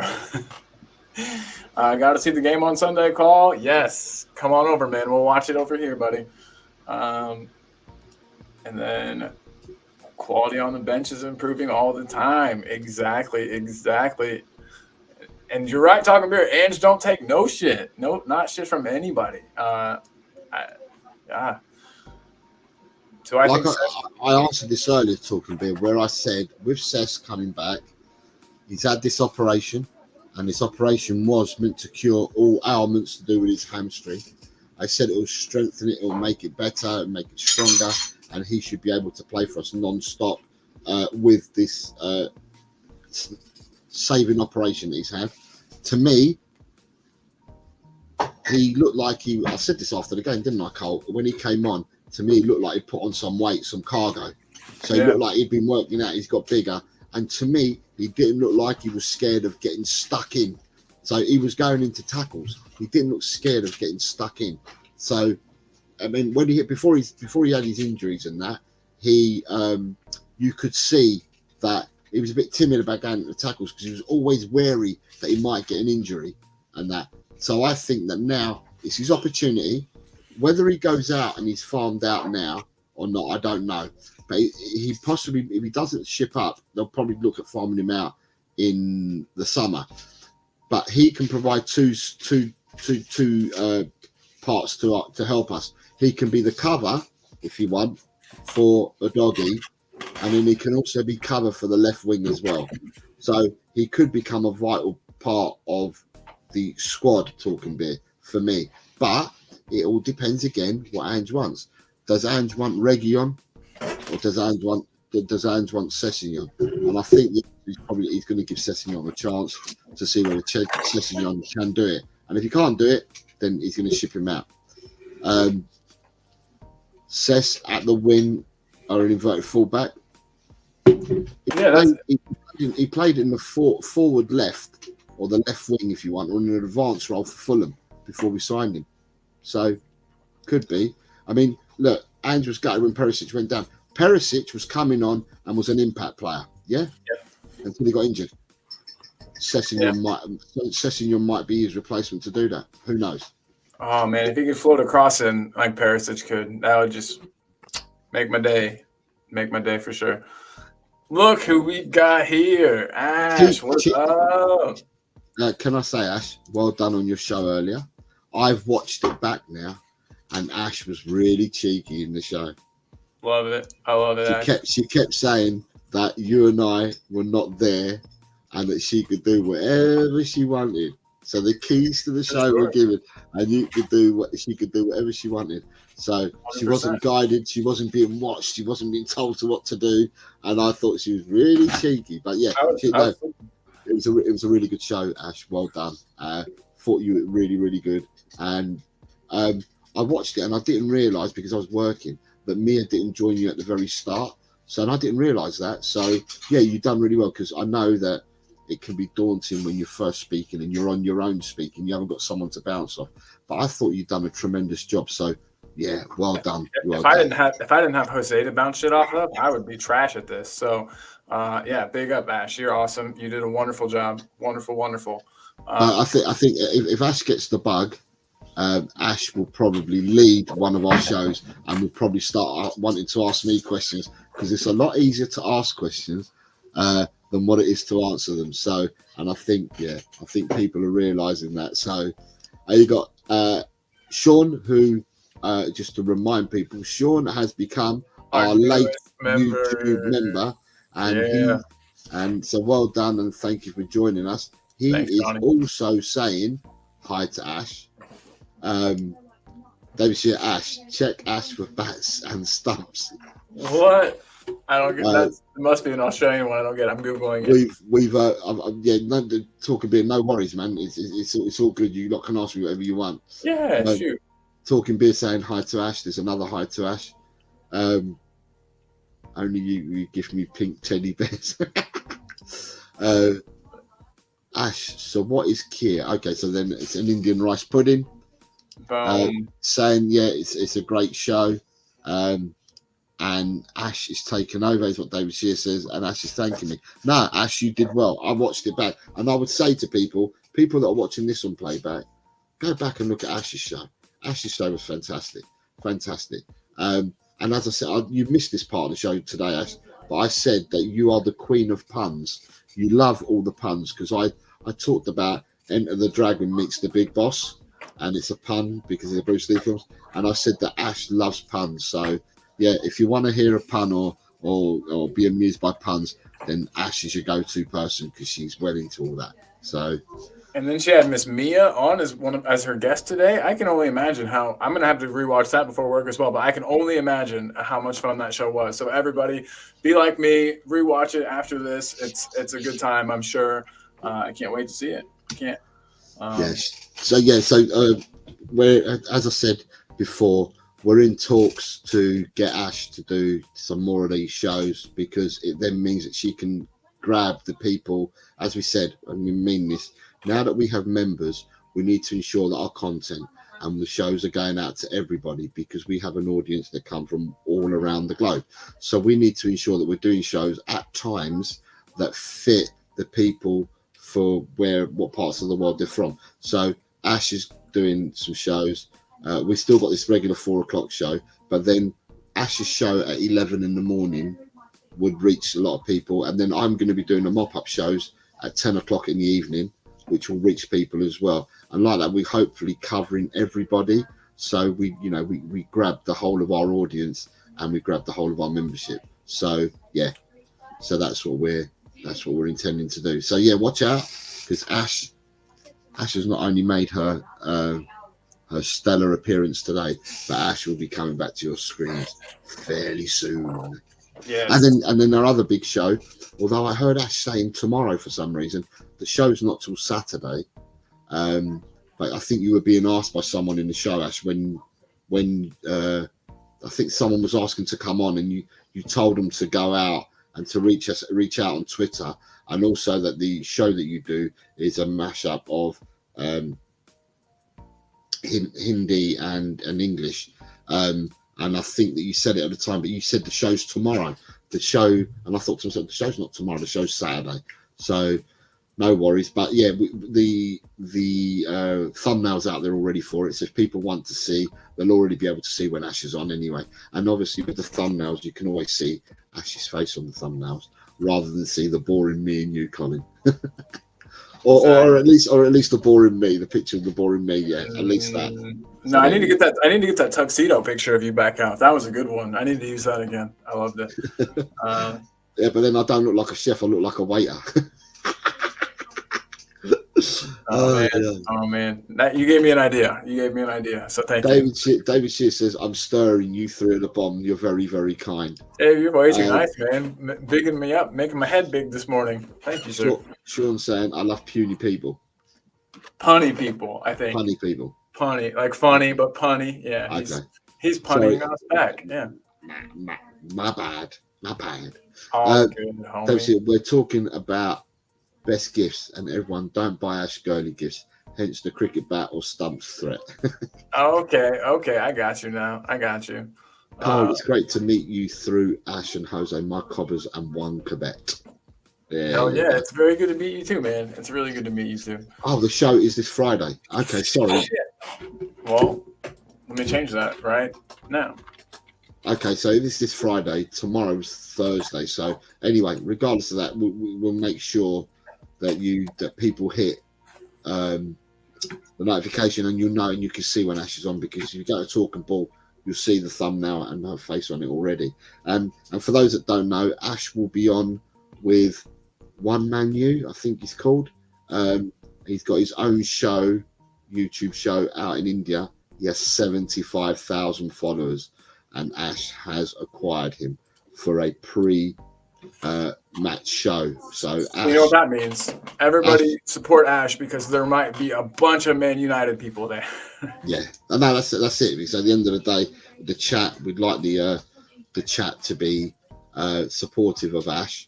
Got to see the game on Sunday, call? Yes. Come on over, man. We'll watch it over here, buddy. And then quality on the bench is improving all the time. Exactly. And you're right, talking beer. Ange don't take no shit. No, not shit from anybody. Yeah. So I think I answered this earlier, talking beer, where I said with Cesc coming back, he's had this operation, and this operation was meant to cure all ailments to do with his hamstring. I said it will strengthen it, it will make it better, make it stronger, and he should be able to play for us non-stop with this saving operation that he's had. To me, he looked like I said this after the game, didn't I, Cole? When he came on, to me, he looked like he put on some weight, some cargo. So he looked like he'd been working out, he's got bigger. And to me, he didn't look like he was scared of getting stuck in. So he was going into tackles. He didn't look scared of getting stuck in. So, I mean, before he had his injuries and that, you could see that he was a bit timid about going into tackles because he was always wary that he might get an injury and that. So I think that now it's his opportunity. Whether he goes out and he's farmed out now or not, I don't know. But he possibly, if he doesn't ship up, they'll probably look at farming him out in the summer. But he can provide two parts to help us. He can be the cover, if you want, for a doggy, and then he can also be cover for the left wing as well. So he could become a vital part of the squad, talking beer, for me. But it all depends again what Ange wants. Does Ange want Reguilon, or does Ange want Sessegnon? And I think he's going to give Sessegnon a chance to see whether Sessegnon can do it. And if he can't do it, then he's going to ship him out. Cess at the wing or an inverted fullback. He played in the forward left or the left wing, if you want, or in an advanced role for Fulham before we signed him. So, could be. I mean, look, Ange was gutted when Perisic went down. Perisic was coming on and was an impact player, yeah? Until he got injured. Sessegnon might be his replacement to do that. Who knows? Oh, man, if he could float across in like Perisic could, that would just make my day. Make my day for sure. Look who we got here. Ash, what's up? Can I say, Ash, well done on your show earlier. I've watched it back now, and Ash was really cheeky in the show. Love it. I love it. She kept saying that you and I were not there, and that she could do whatever she wanted. So the keys to the show were given, and she could do whatever she wanted. So 100%. She wasn't guided, she wasn't being watched, she wasn't being told to what to do, and I thought she was really cheeky. But yeah, it was a really good show, Ash. Well done. Thought you were really, really good. And I watched it, and I didn't realise, because I was working, that Mia didn't join you at the very start. So, and I didn't realise that. So yeah, you've done really well, because I know that it can be daunting when you're first speaking and you're on your own speaking. You haven't got someone to bounce off. But I thought you'd done a tremendous job. So yeah, well done. If I didn't have Jose to bounce shit off of, I would be trash at this. So yeah, big up, Ash. You're awesome. You did a wonderful job. Wonderful. I think if Ash gets the bug, Ash will probably lead one of our shows, and will probably start wanting to ask me questions, because it's a lot easier to ask questions than what it is to answer them. So, and I think people are realizing that. So, you got Sean, who just to remind people, Sean has become our late YouTube member, and so well done, and thank you for joining us. Thanks, is Johnny. Also saying hi to Ash. David, Ash, check Ash for bats and stumps. What? I don't get that. It must be an Australian one. I don't get it. I'm Googling it. Talking beer, no worries, man. It's all good. You lot can ask me whatever you want. Yeah, shoot. Talking beer, saying hi to Ash. There's another hi to Ash. Only you give me pink teddy bears. Ash, so what is Kia? Okay, so then it's an Indian rice pudding. Saying, yeah, it's a great show. And Ash is taken over, is what David Shear says, and Ash is thanking me. No, Ash, you did well. I watched it back. And I would say to people that are watching this on playback, go back and look at Ash's show. Ash's show was fantastic. Fantastic. And as I said, you missed this part of the show today, Ash, but I said that you are the queen of puns. You love all the puns, because I talked about Enter the Dragon meets the Big Boss, and it's a pun because of the Bruce Lee films. And I said that Ash loves puns. So, yeah, if you want to hear a pun or be amused by puns, then Ash is your go-to person, because she's well into all that. So, and then she had Miss Mia on as her guest today. I can only imagine how I'm gonna have to rewatch that before work as well. But I can only imagine how much fun that show was. So everybody, be like me, rewatch it after this. It's a good time, I'm sure. I can't wait to see it. I can't. Yes. So we're, as I said before, we're in talks to get Ash to do some more of these shows, because it then means that she can grab the people, as we said, and we mean this. Now that we have members, we need to ensure that our content and the shows are going out to everybody, because we have an audience that come from all around the globe. So we need to ensure that we're doing shows at times that fit the people for what parts of the world they're from. So Ash is doing some shows. We still got this regular 4:00 show, but then Ash's show at 11 in the morning would reach a lot of people, and then I'm going to be doing the mop-up shows at 10 o'clock in the evening, which will reach people as well. And like that, we're hopefully covering everybody. So we grab the whole of our audience, and we grab the whole of our membership. So yeah, so that's what we're intending to do. So yeah, watch out, because Ash has not only made her stellar appearance today, but Ash will be coming back to your screens fairly soon. Yeah. And then our other big show, although I heard Ash saying tomorrow for some reason, the show's not till Saturday. But I think you were being asked by someone in the show, Ash, when I think someone was asking to come on, and you told them to go out and to reach out on Twitter, and also that the show that you do is a mashup of Hindi and English. And I think that you said it at the time, but you said the show's tomorrow. The show, and I thought to myself, the show's not tomorrow, the show's Saturday. So no worries. But yeah, the thumbnail's out there already for it. So if people want to see, they'll already be able to see when Ash is on anyway. And obviously with the thumbnails, you can always see Ash's face on the thumbnails, rather than see the boring me and you, Colin. or at least the boring me, the picture of the boring me. Yeah, at least that. No, I need to get that tuxedo picture of you back out. That was a good one. I need to use that again. I loved it. Yeah, but then I don't look like a chef. I look like a waiter. Oh man! You gave me an idea. So thank you. David Shear says, "I'm stirring you through the bomb. You're very, very kind." Hey, you're way too nice, man. Bigging me up, making my head big this morning. Thank you, sir. Sean saying, "I love puny people." Punny people, I think. Punny people. Punny, like funny, but punny. Yeah, okay. He's punning us back. Yeah. My bad. Oh, good, homie. We're talking about best gifts, and everyone don't buy Ash girly gifts, hence the cricket bat or stumps threat. Okay, I got you now. Paul, it's great to meet you through Ash and Jose, my cobbers and one Quebec. Hell yeah, it's very good to meet you too, man. It's really good to meet you too. Oh, the show is this Friday. Okay, sorry. Well, let me change that right now. Okay, so this Friday, tomorrow's Thursday. So anyway, regardless of that, we'll make sure that people hit the notification, and you'll know, and you can see when Ash is on, because if you go to Talking Ball, you'll see the thumbnail and her face on it already. And for those that don't know, Ash will be on with One Man U, I think he's called. He's got his own show, YouTube show out in India. He has 75,000 followers, and Ash has acquired him. for a match show. So Ash, you know what that means? Everybody support Ash because there might be a bunch of Man United people there. Yeah, no, that's it. Because at the end of the day, the chat, we'd like the chat to be supportive of Ash,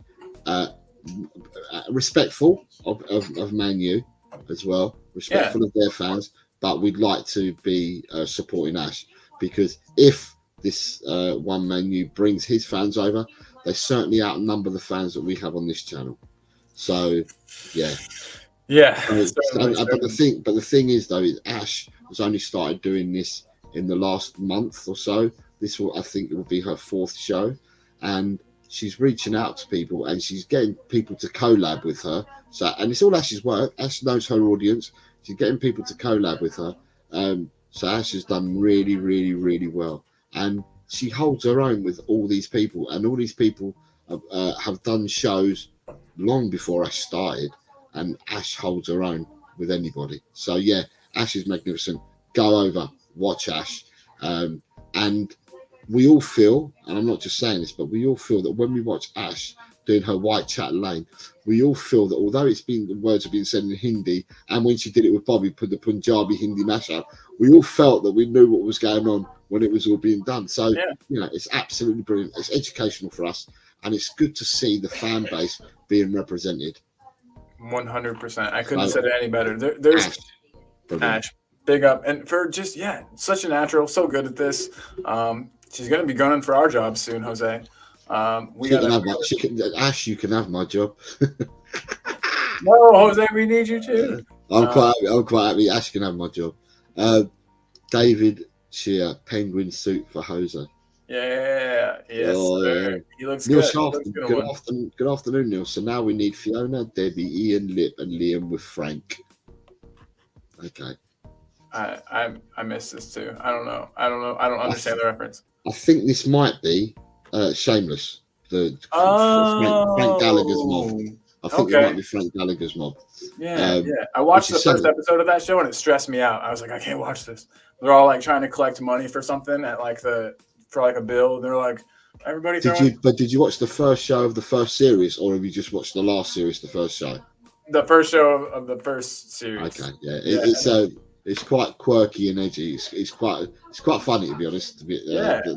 respectful of Man U as well, respectful of their fans, but we'd like to be supporting Ash, because if this one Man U brings his fans over, they certainly outnumber the fans that we have on this channel. So yeah. But the thing is though, is Ash has only started doing this in the last month or so. I think it will be her 4th show, and she's reaching out to people and she's getting people to collab with her. So, and it's all Ash's work. Ash knows her audience. She's getting people to collab with her. So Ash has done really, really, really well, and she holds her own with all these people, and all these people have done shows long before Ash started, and Ash holds her own with anybody. So yeah, Ash is magnificent. Go over, watch Ash, and we all feel, and I'm not just saying this, but we all feel that when we watch Ash doing her white chat lane, we all feel that although the words have been said in Hindi, and when she did it with Bobby, put the Punjabi Hindi mashup, we all felt that we knew what was going on when it was all being done. So you know, it's absolutely brilliant. It's educational for us, and it's good to see the fan base being represented. 100%. I couldn't have said it any better. There's Ash, big up, and for just such a natural, so good at this. She's gonna be gunning for our job soon, Jose. Ash, you can have my job. No, Jose, we need you too. I'm quite happy. Ash can have my job. David Shear, penguin suit for Jose. Yeah, yes, sir. He looks Neil good. Sharpton, good afternoon, Neil. So now we need Fiona, Debbie, Ian, Lip, and Liam with Frank. Okay. I missed this too. I don't know. I don't understand the reference. I think this might be Shameless. Frank Gallagher's mob. I think it might be Frank Gallagher's mob. Yeah. I watched the first episode of that show and it stressed me out. I was like, I can't watch this. They're all like trying to collect money for something at for a bill. They're like, everybody. Did you watch the first show of the first series, or have you just watched the last series, the first show? The first show of the first series. Okay, it's quite quirky and edgy. It's quite funny, to be honest.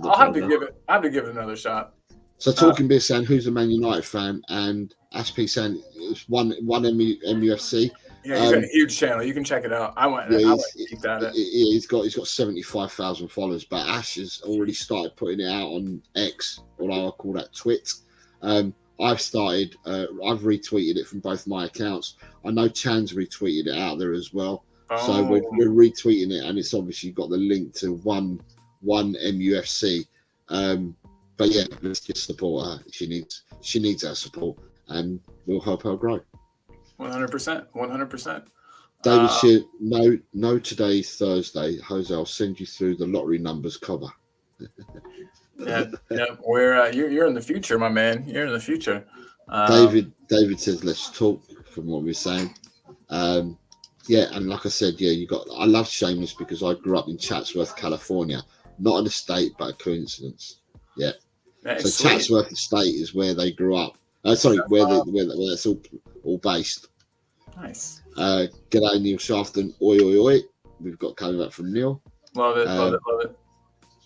I'll have to give it another shot. So Talking Beer saying who's a Man United fan, and Ashby saying it's one MUFC. Yeah, he's got a huge channel. You can check it out. I went peeked at it. He's got 75,000 followers, but Ash has already started putting it out on X, or I call that Twit. I've retweeted it from both my accounts. I know Chan's retweeted it out there as well. So we're retweeting it, and it's obviously got the link to one MUFC. But yeah, let's just support her. She needs our support, and we'll help her grow. 100%. David Shear, no, today's Thursday. Jose, I'll send you through the lottery numbers cover. yeah. We're you're in the future, my man. You're in the future. David says let's talk. From what we're saying, and like I said, I love Shameless because I grew up in Chatsworth, California, not an estate but a coincidence. Yeah. So sweet. Chatsworth Estate is where they grew up. Where that's all based. Nice. G'day Neil Shafton. Oi. We've got coming back from Neil. Love it.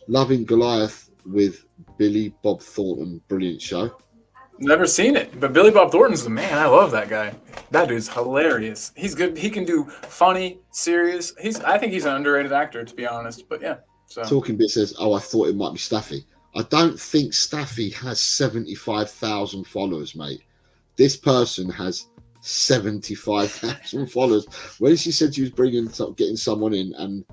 Loving Goliath with Billy Bob Thornton. Brilliant show. Never seen it, but Billy Bob Thornton's the man. I love that guy. That dude's hilarious. He's good. He can do funny, serious. I think he's an underrated actor, to be honest. But yeah. So. Talking Bit says, I thought it might be Staffy. I don't think Staffy has 75,000 followers, mate. This person has 75,000 followers. When she said she was getting someone in, and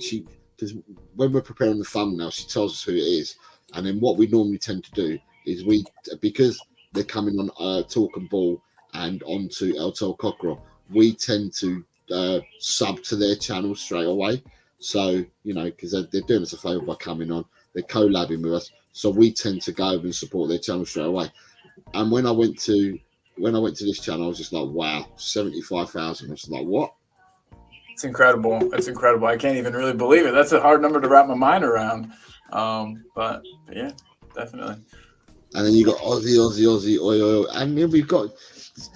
she does, when we're preparing the thumbnail, she tells us who it is, and then what we normally tend to do is because they're coming on Talk and Ball and onto El Tel Cockerel, we tend to sub to their channel straight away. So because they're doing us a favour by coming on. They're collabing with us, so we tend to go over and support their channel straight away. And when I went to this channel, I was just like, wow, 75,000. I was like, what? It's incredible. I can't even really believe it. That's a hard number to wrap my mind around. But yeah, definitely. And then you got Aussie, oi, oi, oi. And then we've got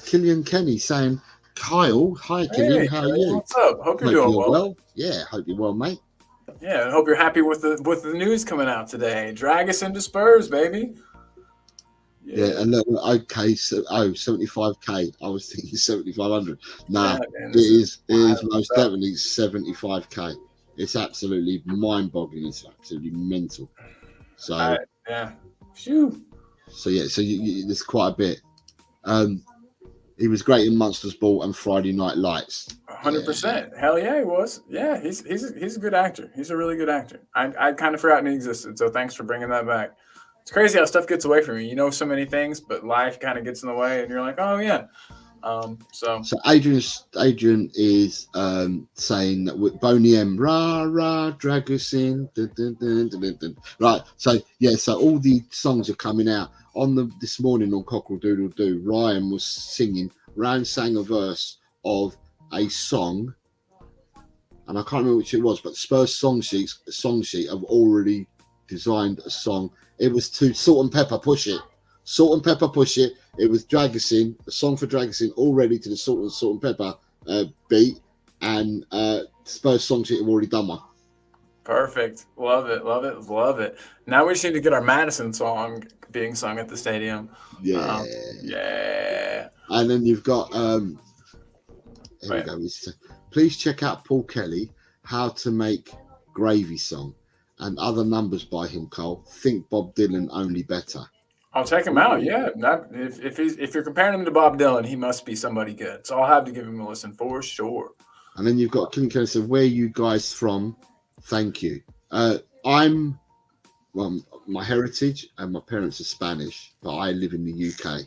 Killian Kenny saying, Kyle, hi Killian, Hey, how are you? what's up? Hope you're Hope doing you're well. well. Yeah, hope you're well, mate. Yeah, I hope you're happy with the news coming out today. Drag us into Spurs, baby. Yeah, and look, okay, so 75k. I was thinking 7,500. Nah, Yeah, man, it this is is wild most stuff. definitely 75k. It's absolutely mind-boggling. It's absolutely mental. So, Yeah. Phew. yeah, so there's quite a bit. Um, he was great in Monsters Ball and Friday Night Lights. Yeah, 100%. Hell yeah, he was. Yeah, he's a good actor. He's a really good actor. I'd kind of forgotten he existed, so thanks for bringing that back. It's crazy how stuff gets away from you. You know so many things, but life kind of gets in the way, and you're like, oh yeah. So So Adrian is saying that with Boney M, rah rah, drag us in, dun, dun, dun, dun, dun, dun. Right. So yeah, so all the songs are coming out on this morning on Cockerel Doodle Doo. Ryan was singing. Ryan sang a verse of a song, and I can't remember which it was, but Spurs song sheet have already designed a song. It was to Salt and Pepper Push It. Salt and Pepper Push It. It was Dragosin, a song for Dragosin, already to the Salt and Pepper beat, and Spurs song sheet have already done one. perfect. Love it. Love it. Love it. Now we just need to get our Madison song being sung at the stadium. Yeah. Yeah. And then you've got here we Right. go. Please check out Paul Kelly, How to Make Gravy Song, and other numbers by him, Cole. Think Bob Dylan, only better. I'll check him out. Yeah, if you're comparing him to Bob Dylan, he must be somebody good. So I'll have to give him a listen for sure. And then you've got King Kelly said, "Where are you guys from? Thank you." My heritage and my parents are Spanish, but I live in the UK.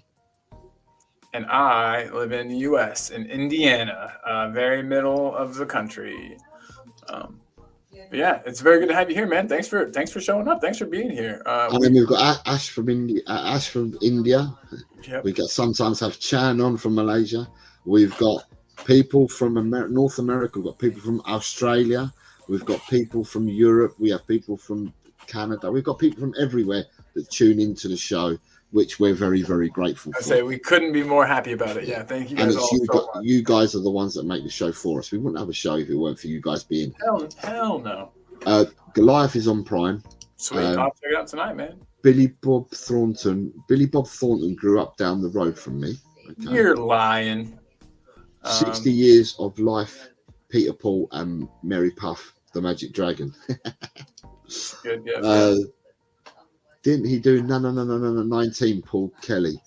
And I live in the U.S. in Indiana, very middle of the country. But yeah, it's very good to have you here, man. Thanks for showing up. Thanks for being here. And then we've got Ash from India. Ash from India. Yep. We got sometimes have Chan on from Malaysia. We've got people from North America. We've got people from Australia. We've got people from Europe. We have people from Canada. We've got people from everywhere that tune into the show, which we're very, very grateful I for. say we couldn't be more happy about it. Yeah, thank you And guys it's all so much. you guys are the ones that make the show for us. We wouldn't have a show if it weren't for you guys being here. Hell no. Goliath is on Prime. Sweet. I'll check it out tonight, man. Billy Bob Thornton grew up down the road from me. Okay. You're lying. 60 years of life, Peter Paul and Mary Puff, the Magic Dragon. Good, yeah. Didn't he do no 19 Paul Kelly?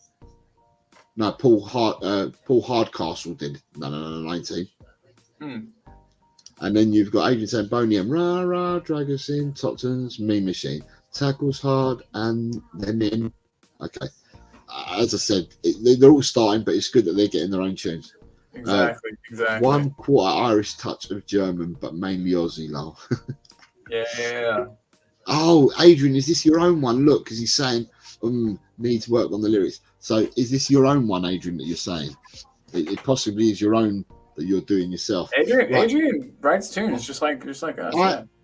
No, Paul Hardcastle did no 19. And then you've got Adrian saying Bonium, rah rah, drag us in, Tottenham's Mean Machine, tackles hard, and then in. Okay, as I said, they're all starting, but it's good that they're getting their own tunes. Exactly. 1 quarter Irish touch of German, but mainly Aussie, lol. Yeah. Oh, Adrian, is this your own one? Look, because he's saying needs work on the lyrics. So is this your own one, Adrian, that you're saying? It possibly is your own that you're doing yourself. Adrian writes tunes just like us.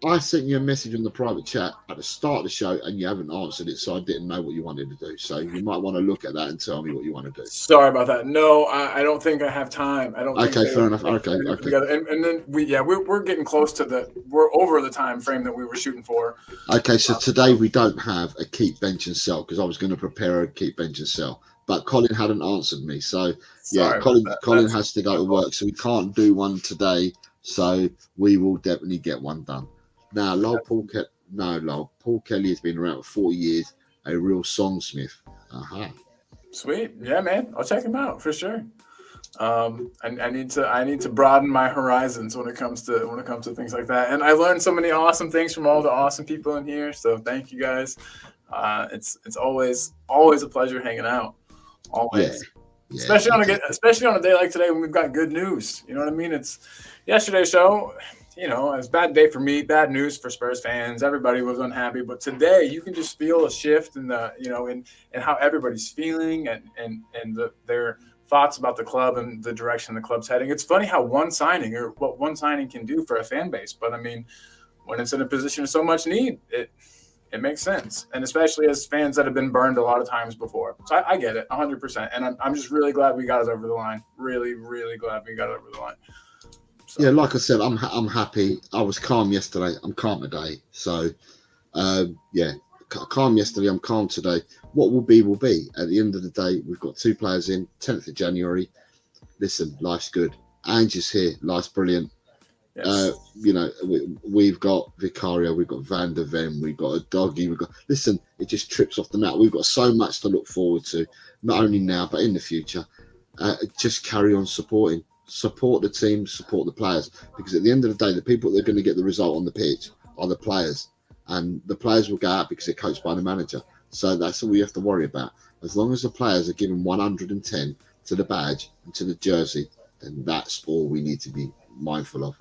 I sent you a message in the private chat at the start of the show and you haven't answered it, so I didn't know what you wanted to do. So you might want to look at that and tell me what you want to do. Sorry about that. No, I don't think I have time. I don't. Okay, fair enough. Okay. And then we're getting close to we're over the time frame that we were shooting for. Okay, so today we don't have a keep bench and sell because I was going to prepare a keep bench and sell, but Colin hadn't answered me. So yeah, Colin has to go to work, so we can't do one today. So we will definitely get one done. Now, Paul Kelly has been around for 40 years, a real songsmith. Sweet, yeah, man. I'll check him out for sure. I need to broaden my horizons when it comes to things like that. And I learned so many awesome things from all the awesome people in here. So thank you guys. It's always a pleasure hanging out. Always. Yeah, especially on a day like today when we've got good news. You know what I mean? It's yesterday's show. It was a bad day for me, bad news for Spurs fans. Everybody was unhappy, but today you can just feel a shift in in how everybody's feeling and their thoughts about the club and the direction the club's heading. It's funny how what one signing can do for a fan base, but I mean, when it's in a position of so much need, It makes sense, and especially as fans that have been burned a lot of times before. So I get it 100%, and I'm just really glad we got it over the line. Really, really glad we got it over the line. So. Yeah, like I said, I'm happy. I was calm yesterday. I'm calm today. So, yeah, calm yesterday. I'm calm today. What will be will be. At the end of the day, we've got 2 players in. 10th of January. Listen, life's good. Ange is here. Life's brilliant. Yes. You know, we've got Vicario, we've got Van der Ven, we've got a doggy, listen, it just trips off the mat. We've got so much to look forward to, not only now but in the future. Just carry on supporting, support the team, support the players, because at the end of the day, the people that are going to get the result on the pitch are the players, and the players will go out because they're coached by the manager. So that's all we have to worry about. As long as the players are given 110 to the badge and to the jersey, then that's all we need to be mindful of.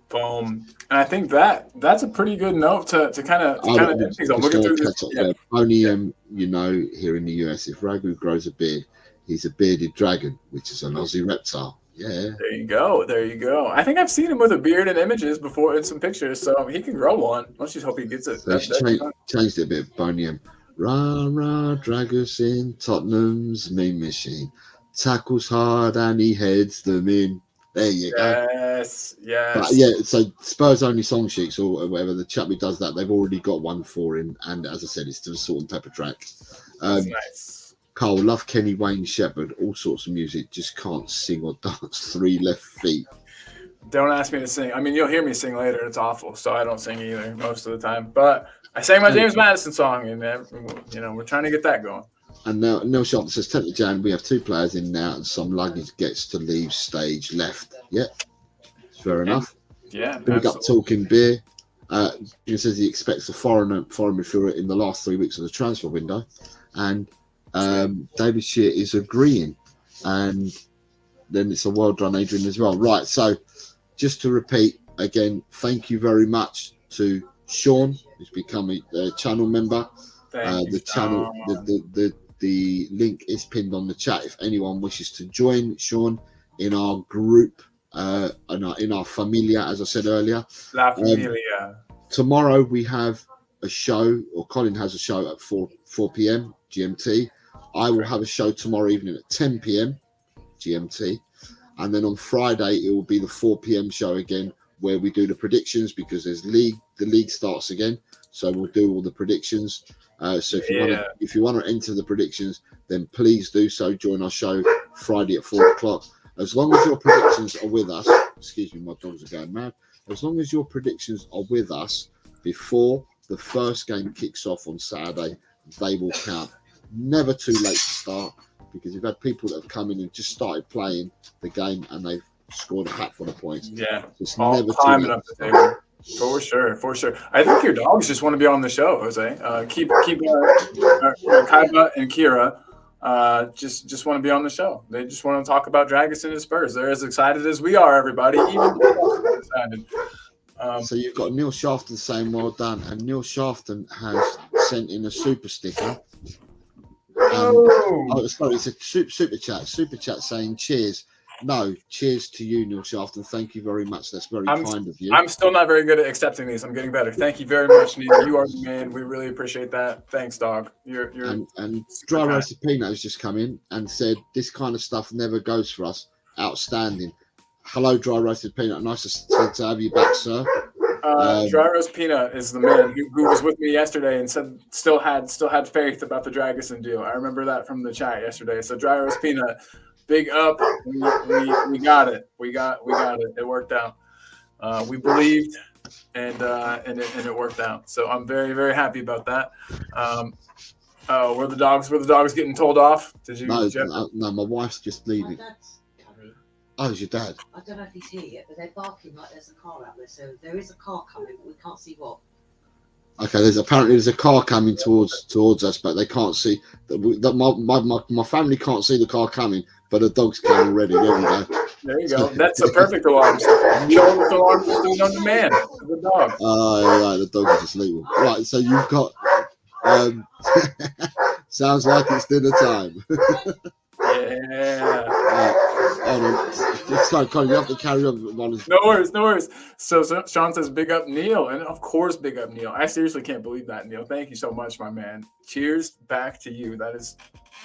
Boom. And I think that's a pretty good note to kind of end things on. We'll get through this. Yeah. Only you know, here in the US, if Ragu grows a beard, he's a bearded dragon, which is an Aussie reptile. Yeah. There you go. There you go. I think I've seen him with a beard in images before in some pictures, so he can grow one. Let's just hope he gets it. So changed it a bit. Boney rah rah, drag us in. Tottenham's mean machine tackles hard and he heads them in. There you go. Yes. But yeah, so Spurs only song sheets or whatever, the chap who does that, they've already got one for him. And as I said, it's to the Salt and Pepper track. Nice. Carl, love Kenny Wayne Shepherd, all sorts of music, just can't sing or dance. 3 left feet. Don't ask me to sing. I mean, you'll hear me sing later. It's awful, so I don't sing either most of the time. But I sang my James Madison song, and you know, we're trying to get that going. And now Neil Sharp says 10th of Jan, we have 2 players in now, and some luggage gets to leave stage left. Yeah, fair enough. Yeah, big up talking beer. He says he expects a foreign midfielder in the last 3 weeks of the transfer window, and David Shear is agreeing. And then it's a well done, Adrian, as well. Right, so just to repeat again, thank you very much to Sean, who's become a channel member. The channel, the link is pinned on the chat if anyone wishes to join Sean in our group, in our familia, as I said earlier. La Familia. Tomorrow we have a show, or Colin has a show at 4 p.m. GMT. I will have a show tomorrow evening at 10 p.m. GMT. And then on Friday, it will be the 4 p.m. show again, where we do the predictions, because the league starts again. So we'll do all the predictions. So if you want to enter the predictions, then please do so. Join our show Friday at 4 o'clock. As long as your predictions are with us, excuse me, my dogs are going mad. As long as your predictions are with us before the first game kicks off on Saturday, they will count. Never too late to start, because you've had people that have come in and just started playing the game and they've scored a hat for the points. Yeah, it's all never climbing up the table. For sure. I think your dogs just want to be on the show, Jose. Keep Kaiba and Kira just want to be on the show. They just want to talk about Dragusin and Spurs. They're as excited as we are, everybody. Even excited. So you've got Neil Shafton saying well done, and Neil Shafton has sent in a super sticker. Sorry, it's a super chat saying cheers. No, cheers to you, Neil Shafton. Thank you very much. That's very kind of you. I'm still not very good at accepting these. I'm getting better. Thank you very much, Neil. You are the man. We really appreciate that. Thanks, dog. You're and Dry Roasted Peanut has just come in and said this kind of stuff never goes for us. Outstanding. Hello, Dry Roasted Peanut. Nice to have you back, sir. Dry Roast Peanut is the man who was with me yesterday and said still had faith about the Dragusin deal. I remember that from the chat yesterday. So Dry Roast Peanut, big up. We got it. We got it. It worked out. We believed, and it worked out. So I'm very, very happy about that. Were the dogs getting told off? Did you? No, my wife's just leaving. Oh, it's your dad. I don't know if he's here yet, but they're barking like there's a car out there. So there is a car coming, but we can't see what. Okay, there's a car coming towards us, but they can't see. My family can't see the car coming, but the dog's coming already. There we go. There you go. That's a perfect alarm. Show the alarm is doing on demand. The dog. Oh, right. The dog is asleep. Right. So you've got. Sounds like it's dinner time. Yeah. Hold on. It's so Colin, you have to carry on. No worries, no worries. So Sean says, big up Neil. And of course, big up Neil. I seriously can't believe that, Neil. Thank you so much, my man. Cheers back to you. That is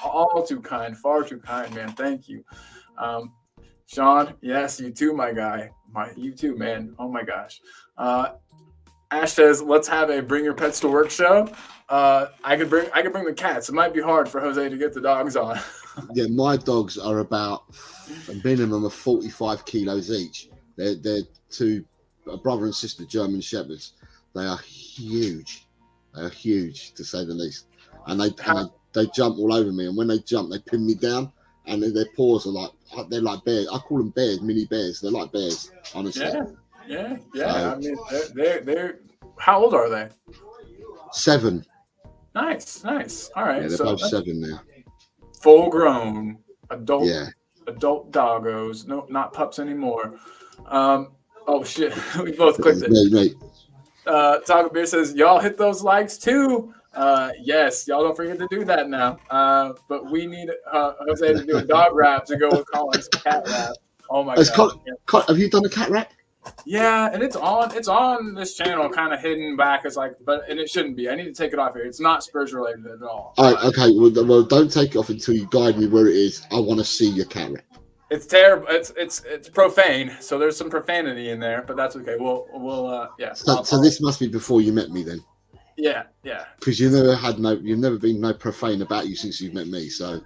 all too kind, far too kind, man. Thank you. Sean, yes, you too, my guy. You too, man. Oh my gosh. Ash says, let's have a bring your pets to work show. I could bring the cats. It might be hard for Jose to get the dogs on. Yeah, my dogs are about a minimum of 45 kilos each. They're two a brother and sister German shepherds. They are huge. They are huge, to say the least. And they jump all over me. And when they jump, they pin me down. And their paws are they're like bears. I call them bears, mini bears. They're like bears, honestly. Yeah. So, I mean, they're how old are they? 7. Nice. All right. Yeah, they're both 7 now. Full grown adult doggos. No, not pups anymore. Oh shit. We both clicked it. Mate. Taco Beer says, y'all hit those likes too. Yes, y'all don't forget to do that now. But we need Jose to do a dog rap to go with Colin's cat rap. Oh my god. Have you done a cat rap? Yeah, and it's on this channel, kind of hidden back. It's like, and it shouldn't be. I need to take it off here. It's not Spurs related at all. All right, okay. Well, don't take it off until you guide me where it is. I want to see your cat rap. It's terrible. It's profane. So there's some profanity in there, but that's okay. We'll yeah. So this must be before you met me then. Yeah. Because you've never been no profane about you since you've met me. So.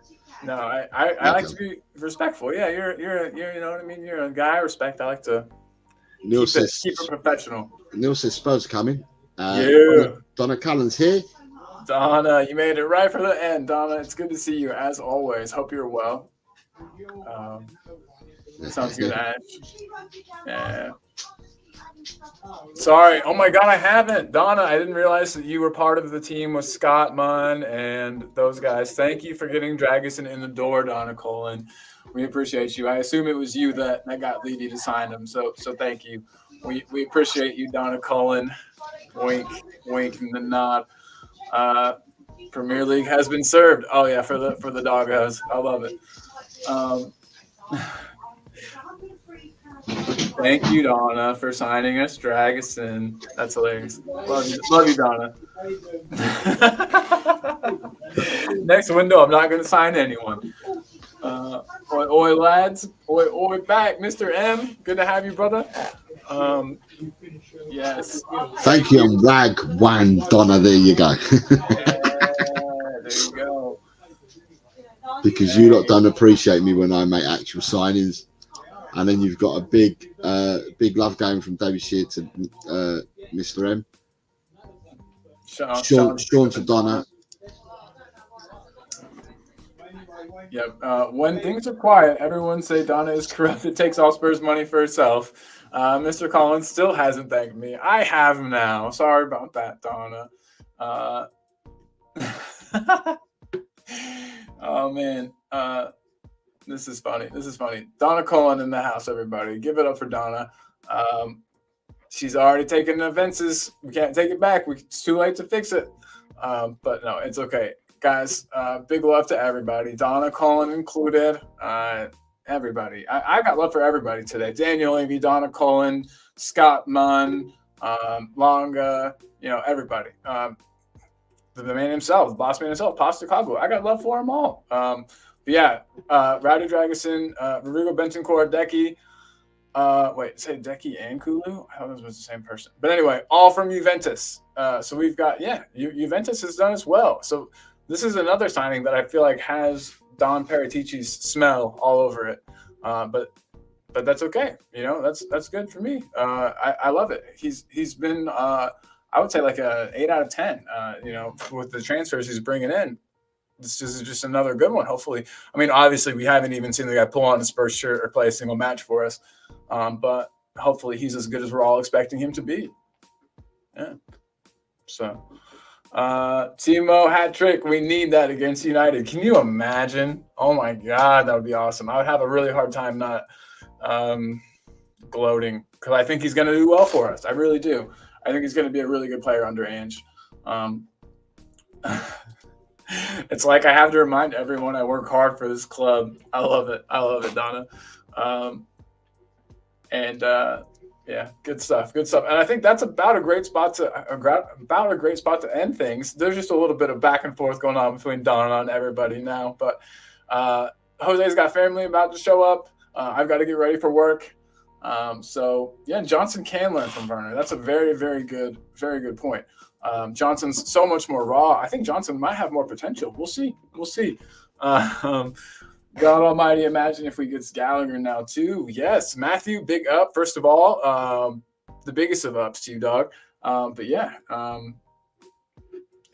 No, I like to be respectful. Yeah, you're you know what I mean. You're a guy I respect. I like to. Neil keep says it professional. Neil says Spurs coming. Donna Cullen's here. Donna, you made it right for the end. Donna, it's good to see you as always. Hope you're well. Sounds good, Ash. Yeah. Sorry. Oh my God, I haven't. Donna, I didn't realize that you were part of the team with Scott Munn and those guys. Thank you for getting Dragusin in the door, Donna Colin. We appreciate you. I assume it was you that got Levy to sign him. So thank you. We appreciate you, Donna Colin. Wink, and the nod. Premier League has been served. Oh yeah, for the doggos. I love it. Thank you, Donna, for signing us, Dragusin. That's hilarious. Love you, Donna. Next window, I'm not going to sign anyone. Oi, lads. Oi, back. Mr. M, good to have you, brother. Yes. Thank you, and Wagwan, Donna. There you go. There you go. Because you lot don't appreciate me when I make actual signings. And then you've got a big love game from David Shear to Mr. M. Sean to Donna. Yep. When things are quiet, everyone say Donna is corrupt. It takes all Spurs money for herself. Mr. Collins still hasn't thanked me. I have now. Sorry about that, Donna. Oh man. This is funny. Donna Cullen in the house, everybody. Give it up for Donna. She's already taken offenses. We can't take it back. It's too late to fix it. But no, it's okay. Guys, big love to everybody. Donna Cullen included. Everybody. I got love for everybody today. Daniel Levy, Donna Cullen, Scott Munn, Longa, everybody. The man himself, the boss man himself, Postacoglu. I got love for them all. But yeah, Rowdy Dragusin, Rodrigo Bentancur, Decky. Say Decky and Kulu? I thought it was the same person. But anyway, all from Juventus. So we've got, Juventus has done as well. So this is another signing that I feel like has Don Paratici's smell all over it. But that's okay. That's good for me. I love it. He's been, I would say like a 8 out of 10, with the transfers he's bringing in. This is just another good one, hopefully. I mean, obviously, we haven't even seen the guy pull on a Spurs shirt or play a single match for us. But hopefully he's as good as we're all expecting him to be. Yeah. So, Timo hat trick. We need that against United. Can you imagine? Oh, my God. That would be awesome. I would have a really hard time not gloating because I think he's going to do well for us. I really do. I think he's going to be a really good player under Ange. It's like I have to remind everyone I work hard for this club. I love it. I love it, Donna. Um, and yeah, good stuff. Good stuff. And I think that's about a great spot to end things. There's just a little bit of back and forth going on between Donna and everybody now, but Jose's got family about to show up. I've got to get ready for work. So yeah, Johnson can learn from Werner. That's a very, very good point. Johnson's so much more raw. I think Johnson might have more potential. We'll see. We'll see. God Almighty, imagine if we get Gallagher now too. Yes, Matthew, big up. First of all, the biggest of ups to you, dog. But yeah,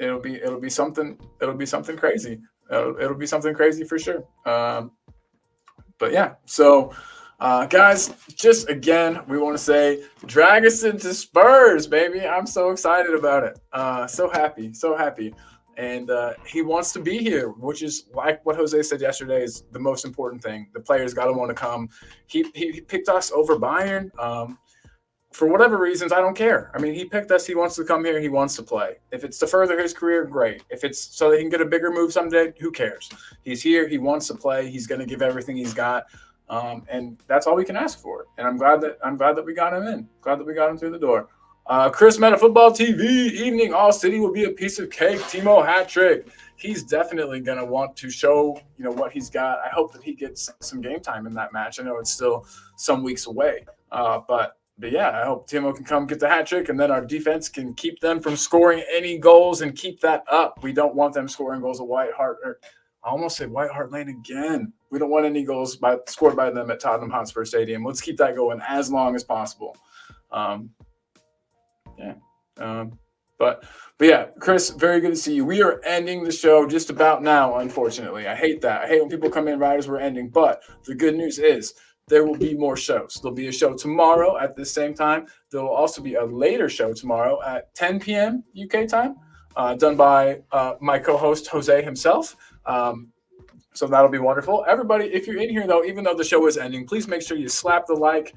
it'll be something. It'll be something crazy. It'll be something crazy for sure. But yeah, so guys, just again, we want to say drag us into Spurs, baby. I'm so excited about it. So happy, so happy. And he wants to be here, which is like what Jose said yesterday is the most important thing. The players got to want to come. He picked us over Bayern. For whatever reasons, I don't care. I mean, he picked us. He wants to come here. He wants to play. If it's to further his career, great. If it's so that he can get a bigger move someday, who cares? He's here. He wants to play. He's going to give everything he's got. And that's all we can ask for. And I'm glad that we got him in. Glad that we got him through the door. Chris Meta Football TV evening. All City will be a piece of cake. Timo hat trick. He's definitely going to want to show what he's got. I hope that he gets some game time in that match. I know it's still some weeks away. But yeah, I hope Timo can come get the hat trick, and then our defense can keep them from scoring any goals and keep that up. We don't want them scoring goals at White Hart. I almost said White Hart Lane again. We don't want any goals scored by them at Tottenham Hotspur Stadium. Let's keep that going as long as possible. But yeah, Chris, very good to see you. We are ending the show just about now, unfortunately. I hate that. I hate when people come in right as we're ending. But the good news is there will be more shows. There'll be a show tomorrow at the same time. There will also be a later show tomorrow at 10 p.m. UK time, done by my co-host Jose himself. So that'll be wonderful. Everybody, if you're in here, though, even though the show is ending, please make sure you slap the like.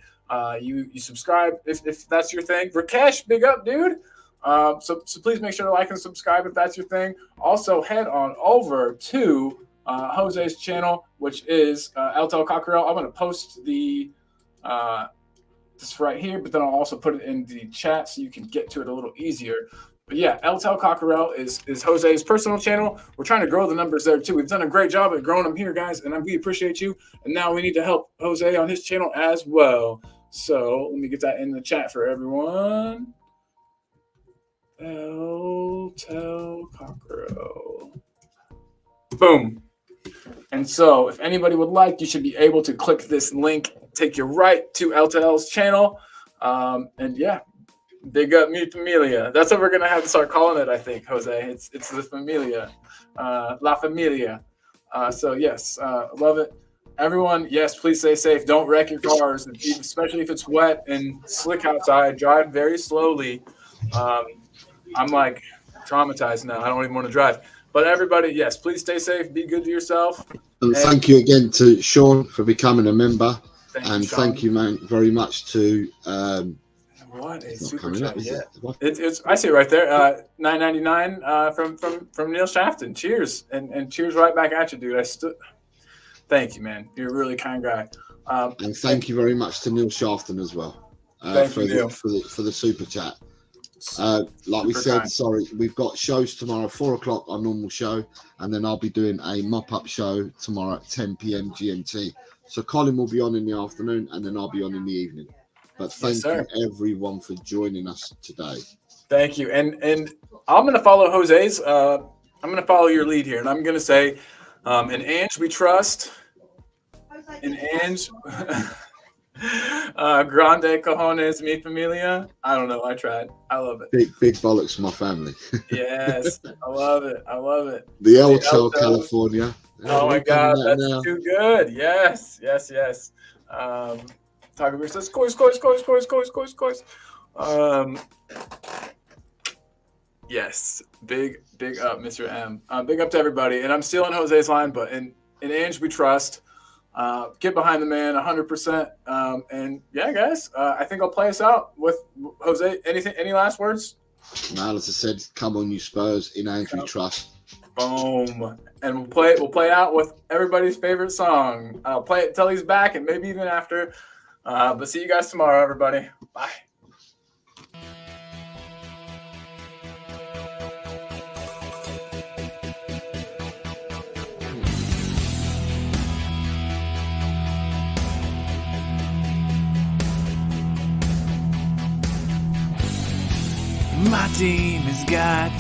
You subscribe if that's your thing. Rakesh, big up, dude. So please make sure to like and subscribe if that's your thing. Also, head on over to Jose's channel, which is El Cockerel. I'm going to post this right here, but then I'll also put it in the chat so you can get to it a little easier. But yeah, El Cockerel is Jose's personal channel. We're trying to grow the numbers there too. We've done a great job at growing them here, guys, and we appreciate you. And now we need to help Jose on his channel as well. So let me get that in the chat for everyone. El Cockerel. Boom. And so if anybody would like, you should be able to click this link, take you right to LTL's channel. And yeah, big up Mi Familia. That's what we're going to have to start calling it, I think, Jose. It's the Familia, La Familia. So yes, love it. Everyone, yes, please stay safe. Don't wreck your cars, especially if it's wet and slick outside. Drive very slowly. I'm like traumatized now. I don't even want to drive. But everybody, yes, please stay safe. Be good to yourself. And thank you again to Sean for becoming a member. Thank you, man, very much to. What a super chat! Yeah, it's I see it right there. $9.99 from Neil Shafton. Cheers and cheers right back at you, dude. Thank you, man. You're a really kind guy. And thank you very much to Neil Shafton as well. For the super chat. Like we said, sorry, we've got shows tomorrow, 4:00, our normal show, and then I'll be doing a mop-up show tomorrow at 10 p.m. GMT. So Colin will be on in the afternoon, and then I'll be on in the evening. But thank you everyone for joining us today. Thank you, and I'm going to follow Jose's. I'm going to follow your lead here, and I'm going to say, in Ange we trust. In Ange. Grande cojones, mi familia. I don't know. I tried. I love it. Big bollocks to my family. Yes, I love it. I love it. The Hotel California. Oh my God, that's too good. Yes. Talk about this. Course. Yes, big up, Mr. M. Big up to everybody. And I'm stealing Jose's line, but in Ange we trust. Get behind the man 100%. And yeah, guys, I think I'll play us out with Jose. Any last words? No, as I said, come on, you Spurs. In Ange we trust. Boom. And we'll play out with everybody's favorite song. I'll play it till he's back and maybe even after. But see you guys tomorrow, everybody. Bye. My team has got